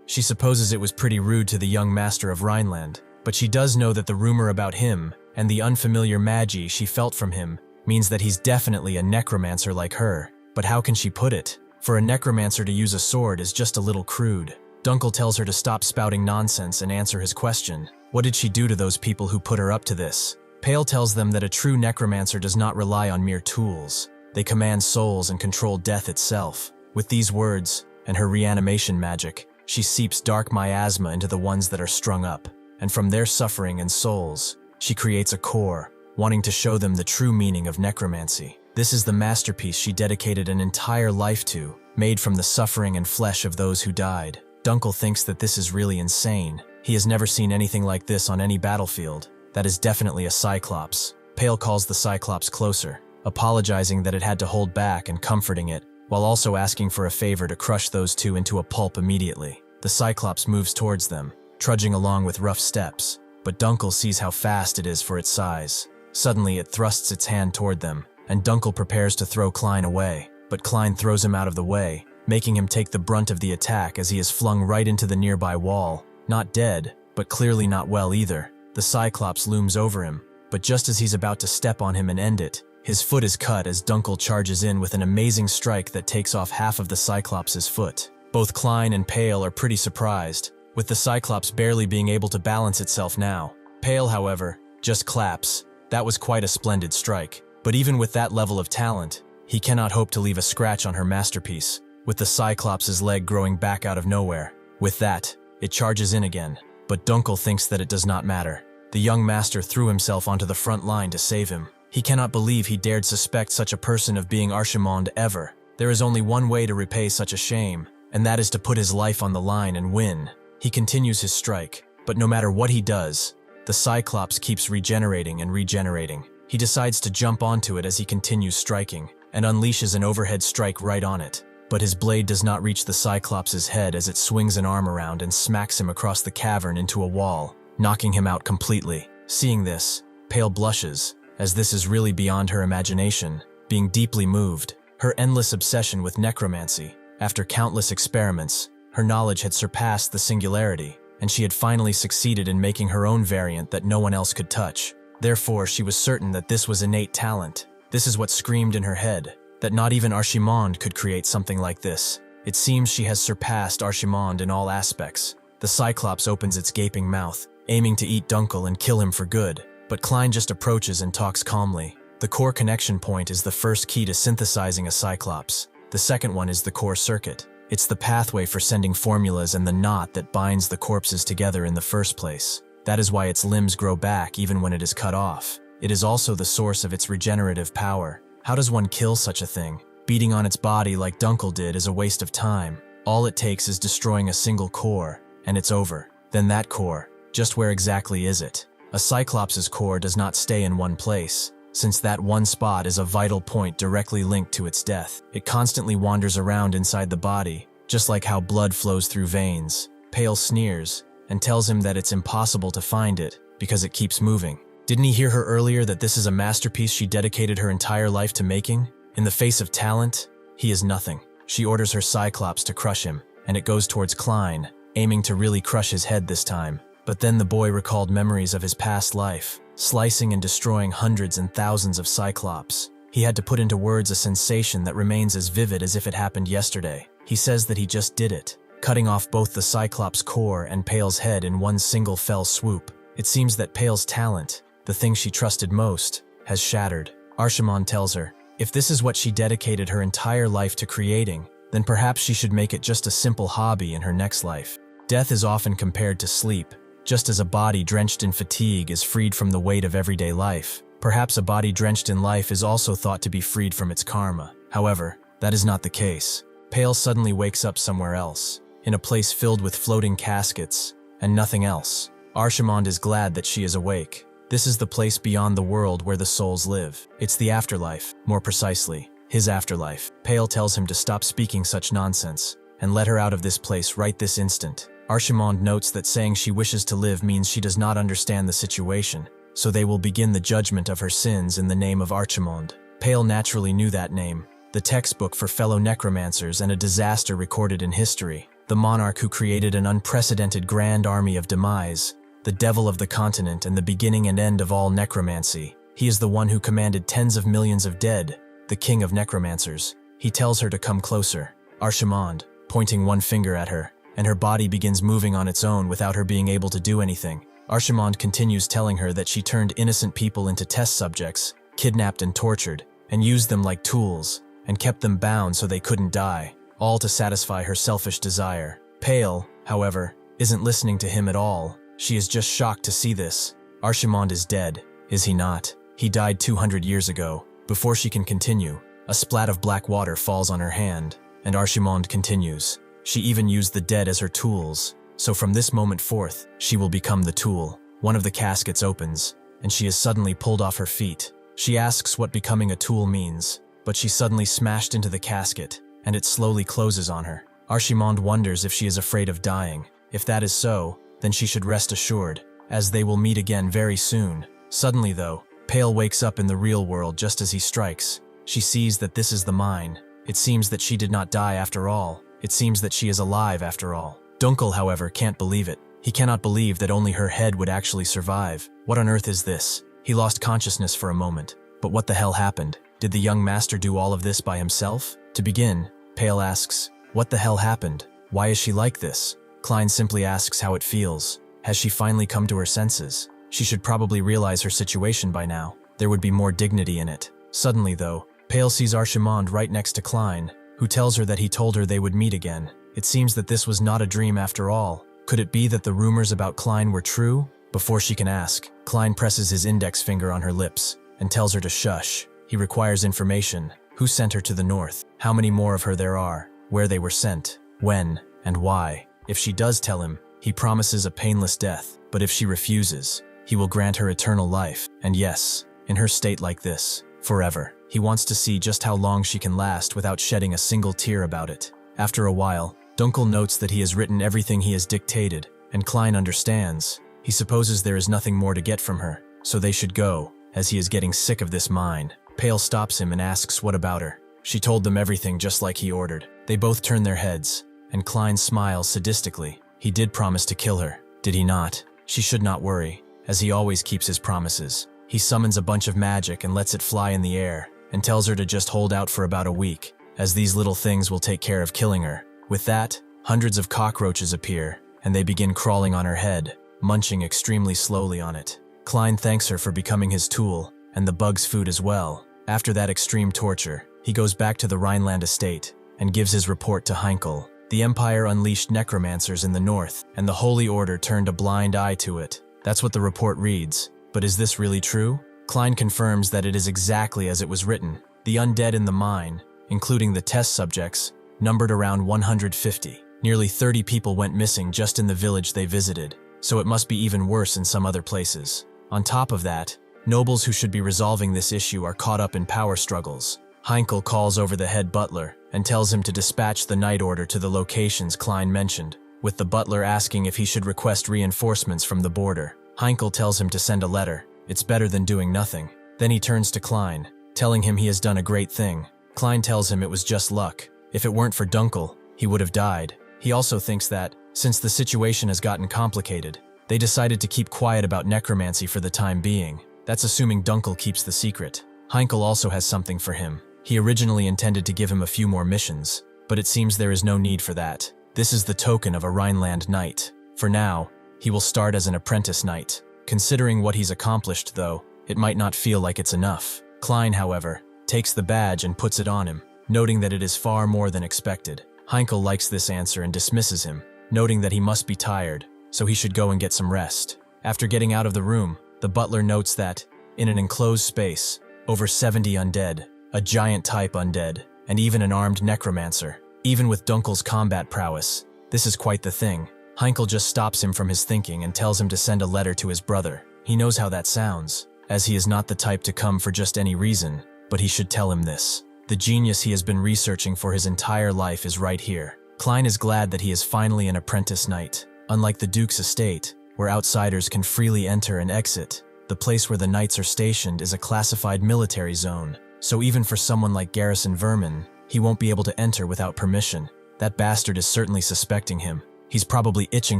S1: She supposes it was pretty rude to the young master of Rhineland, but she does know that the rumor about him, and the unfamiliar magie she felt from him, means that he's definitely a necromancer like her. But how can she put it? For a necromancer to use a sword is just a little crude. Dunkel tells her to stop spouting nonsense and answer his question. What did she do to those people who put her up to this? Pale tells them that a true necromancer does not rely on mere tools. They command souls and control death itself. With these words, and her reanimation magic, she seeps dark miasma into the ones that are strung up. And from their suffering and souls, she creates a core, wanting to show them the true meaning of necromancy. This is the masterpiece she dedicated an entire life to, made from the suffering and flesh of those who died. Dunkel thinks that this is really insane. He has never seen anything like this on any battlefield. That is definitely a Cyclops. Pale calls the Cyclops closer, apologizing that it had to hold back and comforting it, while also asking for a favor to crush those two into a pulp immediately. The Cyclops moves towards them, trudging along with rough steps, but Dunkel sees how fast it is for its size. Suddenly it thrusts its hand toward them, and Dunkel prepares to throw Klein away, but Klein throws him out of the way, making him take the brunt of the attack as he is flung right into the nearby wall. Not dead, but clearly not well either. The Cyclops looms over him, but just as he's about to step on him and end it, his foot is cut as Dunkel charges in with an amazing strike that takes off half of the Cyclops' foot. Both Klein and Pale are pretty surprised, with the Cyclops barely being able to balance itself now. Pale, however, just claps. That was quite a splendid strike. But even with that level of talent, he cannot hope to leave a scratch on her masterpiece, with the Cyclops' leg growing back out of nowhere. With that, it charges in again, but Dunkel thinks that it does not matter. The young master threw himself onto the front line to save him. He cannot believe he dared suspect such a person of being Archimond ever. There is only one way to repay such a shame, and that is to put his life on the line and win. He continues his strike, but no matter what he does, the Cyclops keeps regenerating and regenerating. He decides to jump onto it as he continues striking, and unleashes an overhead strike right on it. But his blade does not reach the Cyclops' head as it swings an arm around and smacks him across the cavern into a wall, knocking him out completely. Seeing this, Pale blushes, as this is really beyond her imagination. Being deeply moved, her endless obsession with necromancy, after countless experiments, her knowledge had surpassed the singularity, and she had finally succeeded in making her own variant that no one else could touch. Therefore, she was certain that this was innate talent. This is what screamed in her head, that not even Archimond could create something like this. It seems she has surpassed Archimond in all aspects. The Cyclops opens its gaping mouth, aiming to eat Dunkel and kill him for good, but Klein just approaches and talks calmly. The core connection point is the first key to synthesizing a Cyclops. The second one is the core circuit. It's the pathway for sending formulas and the knot that binds the corpses together in the first place. That is why its limbs grow back even when it is cut off. It is also the source of its regenerative power. How does one kill such a thing? Beating on its body like Dunkel did is a waste of time. All it takes is destroying a single core, and it's over. Then that core, just where exactly is it? A Cyclops' core does not stay in one place, since that one spot is a vital point directly linked to its death. It constantly wanders around inside the body, just like how blood flows through veins. Pale sneers, and tells him that it's impossible to find it, because it keeps moving. Didn't he hear her earlier that this is a masterpiece she dedicated her entire life to making? In the face of talent, he is nothing. She orders her Cyclops to crush him, and it goes towards Klein, aiming to really crush his head this time. But then the boy recalled memories of his past life, slicing and destroying hundreds and thousands of Cyclops. He had to put into words a sensation that remains as vivid as if it happened yesterday. He says that he just did it, cutting off both the Cyclops core and Pale's head in one single fell swoop. It seems that Pale's talent, the thing she trusted most, has shattered. Archimond tells her, if this is what she dedicated her entire life to creating, then perhaps she should make it just a simple hobby in her next life. Death is often compared to sleep. Just as a body drenched in fatigue is freed from the weight of everyday life, perhaps a body drenched in life is also thought to be freed from its karma. However, that is not the case. Pale suddenly wakes up somewhere else, in a place filled with floating caskets, and nothing else. Archimond is glad that she is awake. This is the place beyond the world where the souls live. It's the afterlife, more precisely, his afterlife. Pale tells him to stop speaking such nonsense, and let her out of this place right this instant. Archimond notes that saying she wishes to live means she does not understand the situation. so they will begin the judgment of her sins in the name of Archimond. Pale naturally knew that name, the textbook for fellow necromancers and a disaster recorded in history. The monarch who created an unprecedented grand army of demise, the devil of the continent and the beginning and end of all necromancy. He is the one who commanded tens of millions of dead, the king of necromancers. He tells her to come closer. Archimond, pointing one finger at her, and her body begins moving on its own without her being able to do anything. Archimond continues telling her that she turned innocent people into test subjects, kidnapped and tortured, and used them like tools, and kept them bound so they couldn't die, all to satisfy her selfish desire. Pale, however, isn't listening to him at all. She is just shocked to see this. Archimond is dead, is he not? He died 200 years ago. Before she can continue, a splat of black water falls on her hand, and Archimond continues. She even used the dead as her tools, so from this moment forth, she will become the tool. One of the caskets opens, and she is suddenly pulled off her feet. She asks what becoming a tool means, but she's suddenly smashed into the casket, and it slowly closes on her. Archimond wonders if she is afraid of dying. If that is so, then she should rest assured, as they will meet again very soon. Suddenly though, Pale wakes up in the real world just as he strikes. She sees that this is the mine. It seems that she did not die after all. It seems that she is alive after all. Dunkel, however, can't believe it. He cannot believe that only her head would actually survive. What on earth is this? He lost consciousness for a moment. But what the hell happened? Did the young master do all of this by himself? To begin, Pale asks, what the hell happened? Why is she like this? Klein simply asks how it feels. Has she finally come to her senses? She should probably realize her situation by now. There would be more dignity in it. Suddenly though, Pale sees Archimond right next to Klein, who tells her that he told her they would meet again. It seems that this was not a dream after all. Could it be that the rumors about Klein were true? Before she can ask, Klein presses his index finger on her lips and tells her to shush. He requires information. Who sent her to the north? How many more of her there are? Where they were sent? When? And why? If she does tell him, he promises a painless death. But if she refuses, he will grant her eternal life. And yes, in her state like this, forever. He wants to see just how long she can last without shedding a single tear about it. After a while, Dunkel notes that he has written everything he has dictated, and Klein understands. He supposes there is nothing more to get from her, so they should go, as he is getting sick of this mine. Pale stops him and asks what about her. She told them everything just like he ordered. They both turn their heads, and Klein smiles sadistically. He did promise to kill her, did he not? She should not worry, as he always keeps his promises. He summons a bunch of magic and lets it fly in the air, and tells her to just hold out for about a week, as these little things will take care of killing her. With that, hundreds of cockroaches appear, and they begin crawling on her head, munching extremely slowly on it. Klein thanks her for becoming his tool, and the bug's food as well. After that extreme torture, he goes back to the Rhineland estate, and gives his report to Heinkel. The Empire unleashed necromancers in the north, and the Holy Order turned a blind eye to it. That's what the report reads. But is this really true? Klein confirms that it is exactly as it was written. The undead in the mine, including the test subjects, numbered around 150. Nearly 30 people went missing just in the village they visited, so it must be even worse in some other places. On top of that, nobles who should be resolving this issue are caught up in power struggles. Heinkel calls over the head butler and tells him to dispatch the night order to the locations Klein mentioned, with the butler asking if he should request reinforcements from the border. Heinkel tells him to send a letter. It's better than doing nothing. Then he turns to Klein, telling him he has done a great thing. Klein tells him it was just luck. If it weren't for Dunkel, he would have died. He also thinks that, since the situation has gotten complicated, they decided to keep quiet about necromancy for the time being. That's assuming Dunkel keeps the secret. Heinkel also has something for him. He originally intended to give him a few more missions, but it seems there is no need for that. This is the token of a Rhineland knight. For now, he will start as an apprentice knight. Considering what he's accomplished, though, it might not feel like it's enough. Klein, however, takes the badge and puts it on him, noting that it is far more than expected. Heinkel likes this answer and dismisses him, noting that he must be tired, so he should go and get some rest. After getting out of the room, the butler notes that, in an enclosed space, over 70 undead, a giant type undead, and even an armed necromancer. Even with Dunkel's combat prowess, this is quite the thing. Heinkel just stops him from his thinking and tells him to send a letter to his brother. He knows how that sounds, as he is not the type to come for just any reason, but he should tell him this. The genius he has been researching for his entire life is right here. Klein is glad that he is finally an apprentice knight. Unlike the Duke's estate, where outsiders can freely enter and exit, The place where the knights are stationed is a classified military zone, so even for someone like Garrison Vermin, he won't be able to enter without permission. That bastard is certainly suspecting him. He's probably itching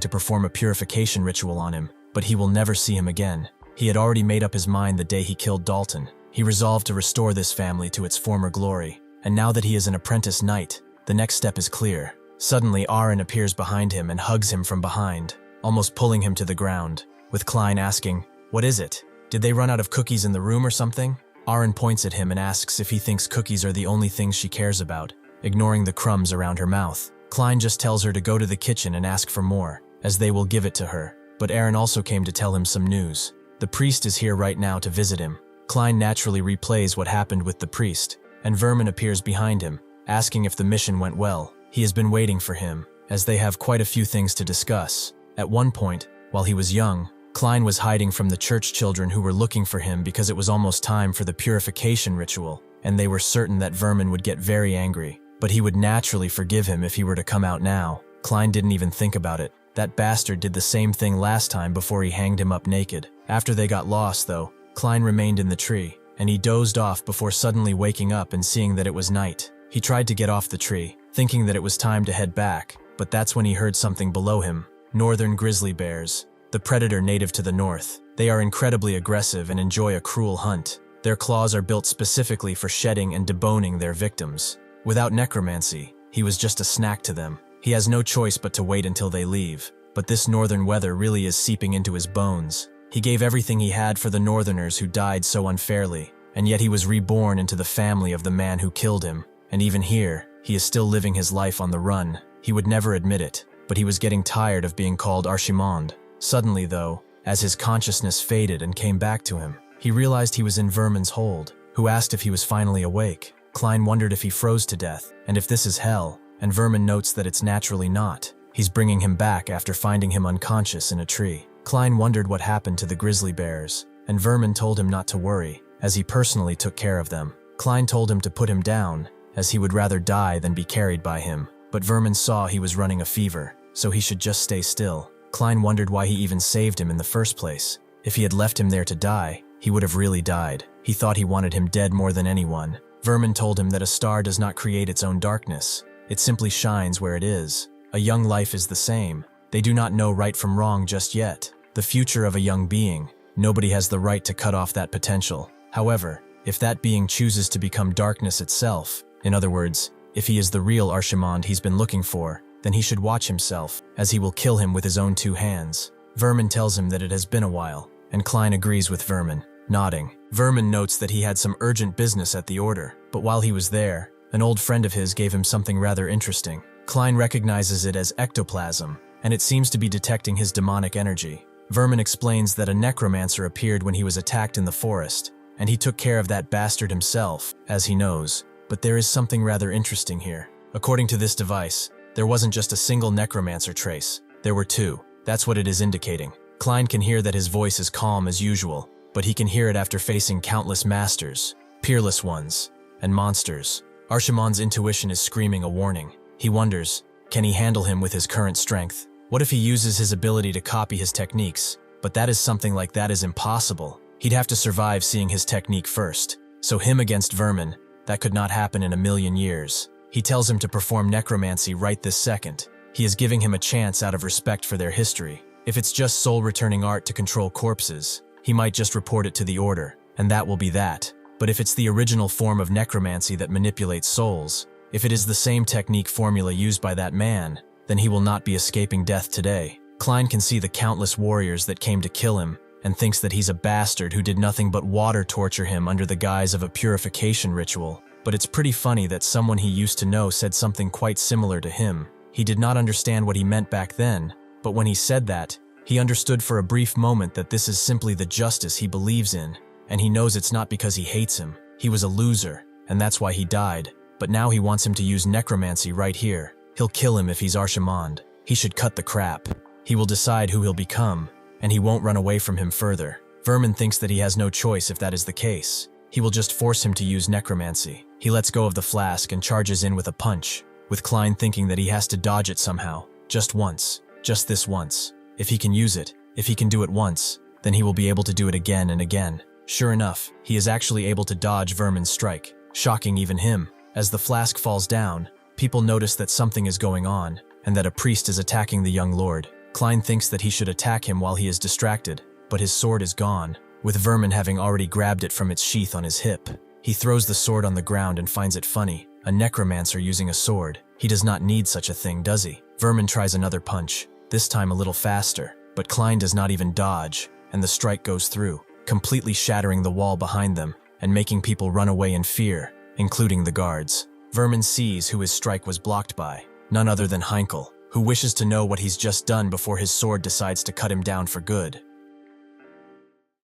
S1: to perform a purification ritual on him, but he will never see him again. He had already made up his mind the day he killed Dalton. He resolved to restore this family to its former glory, and now that he is an apprentice knight, the next step is clear. Suddenly, Aaron appears behind him and hugs him from behind, almost pulling him to the ground, with Klein asking, "What is it? Did they run out of cookies in the room or something?" Aaron points at him and asks if he thinks cookies are the only things she cares about, ignoring the crumbs around her mouth. Klein just tells her to go to the kitchen and ask for more, as they will give it to her. But Aaron also came to tell him some news. The priest is here right now to visit him. Klein naturally replays what happened with the priest, and Vermin appears behind him, asking if the mission went well. He has been waiting for him, as they have quite a few things to discuss. At one point, while he was young, Klein was hiding from the church children who were looking for him because it was almost time for the purification ritual, and they were certain that Vermin would get very angry, but he would naturally forgive him if he were to come out now. Klein didn't even think about it. That bastard did the same thing last time before he hanged him up naked. After they got lost, though, Klein remained in the tree, and he dozed off before suddenly waking up and seeing that it was night. He tried to get off the tree, thinking that it was time to head back, but that's when he heard something below him. Northern grizzly bears, the predator native to the north. They are incredibly aggressive and enjoy a cruel hunt. Their claws are built specifically for shedding and deboning their victims. Without necromancy, he was just a snack to them. He has no choice but to wait until they leave, but this northern weather really is seeping into his bones. He gave everything he had for the northerners who died so unfairly, and yet he was reborn into the family of the man who killed him. And even here, he is still living his life on the run. He would never admit it, but he was getting tired of being called Archimond. Suddenly, though, as his consciousness faded and came back to him, he realized he was in Vermin's hold, who asked if he was finally awake. Klein wondered if he froze to death, and if this is hell, and Vermin notes that it's naturally not. He's bringing him back after finding him unconscious in a tree. Klein wondered what happened to the grizzly bears, and Vermin told him not to worry, as he personally took care of them. Klein told him to put him down, as he would rather die than be carried by him, but Vermin saw he was running a fever, so he should just stay still. Klein wondered why he even saved him in the first place. If he had left him there to die, he would have really died. He thought he wanted him dead more than anyone. Vermin told him that a star does not create its own darkness. It simply shines where it is. A young life is the same. They do not know right from wrong just yet. The future of a young being. Nobody has the right to cut off that potential. However, if that being chooses to become darkness itself, in other words, if he is the real Archimond he's been looking for, then he should watch himself, as he will kill him with his own 2 hands. Vermin tells him that it has been a while, and Klein agrees with Vermin, nodding. Vermin notes that he had some urgent business at the order, but while he was there, an old friend of his gave him something rather interesting. Klein recognizes it as ectoplasm, and it seems to be detecting his demonic energy. Vermin explains that a necromancer appeared when he was attacked in the forest, and he took care of that bastard himself, as he knows. But there is something rather interesting here. According to this device, there wasn't just a single necromancer trace, there were 2. That's what it is indicating. Klein can hear that his voice is calm as usual, but he can hear it after facing countless masters, peerless ones, and monsters. Archimond's intuition is screaming a warning. He wonders, can he handle him with his current strength? What if he uses his ability to copy his techniques? But that is something like that is impossible. He'd have to survive seeing his technique first. So him against Vermin, that could not happen in a million years. He tells him to perform necromancy right this second. He is giving him a chance out of respect for their history. If it's just soul-returning art to control corpses, he might just report it to the Order, and that will be that. But if it's the original form of necromancy that manipulates souls, if it is the same technique formula used by that man, then he will not be escaping death today. Klein can see the countless warriors that came to kill him, and thinks that he's a bastard who did nothing but water torture him under the guise of a purification ritual. But it's pretty funny that someone he used to know said something quite similar to him. He did not understand what he meant back then, but when he said that, he understood for a brief moment that this is simply the justice he believes in, and he knows it's not because he hates him. He was a loser, and that's why he died. But now he wants him to use necromancy right here. He'll kill him if he's Archimond. He should cut the crap. He will decide who he'll become, and he won't run away from him further. Vermin thinks that he has no choice if that is the case. He will just force him to use necromancy. He lets go of the flask and charges in with a punch, with Klein thinking that he has to dodge it somehow. Just once. Just this once. If he can use it, if he can do it once, then he will be able to do it again and again. Sure enough, he is actually able to dodge Vermin's strike, shocking even him. As the flask falls down, people notice that something is going on, and that a priest is attacking the young lord. Klein thinks that he should attack him while he is distracted, but his sword is gone, with Vermin having already grabbed it from its sheath on his hip. He throws the sword on the ground and finds it funny. A necromancer using a sword. He does not need such a thing, does he? Vermin tries another punch, this time a little faster, but Klein does not even dodge, and the strike goes through, completely shattering the wall behind them and making people run away in fear, including the guards. Vermin sees who his strike was blocked by, none other than Heinkel, who wishes to know what he's just done before his sword decides to cut him down for good.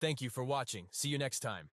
S1: Thank you for watching. See you next time.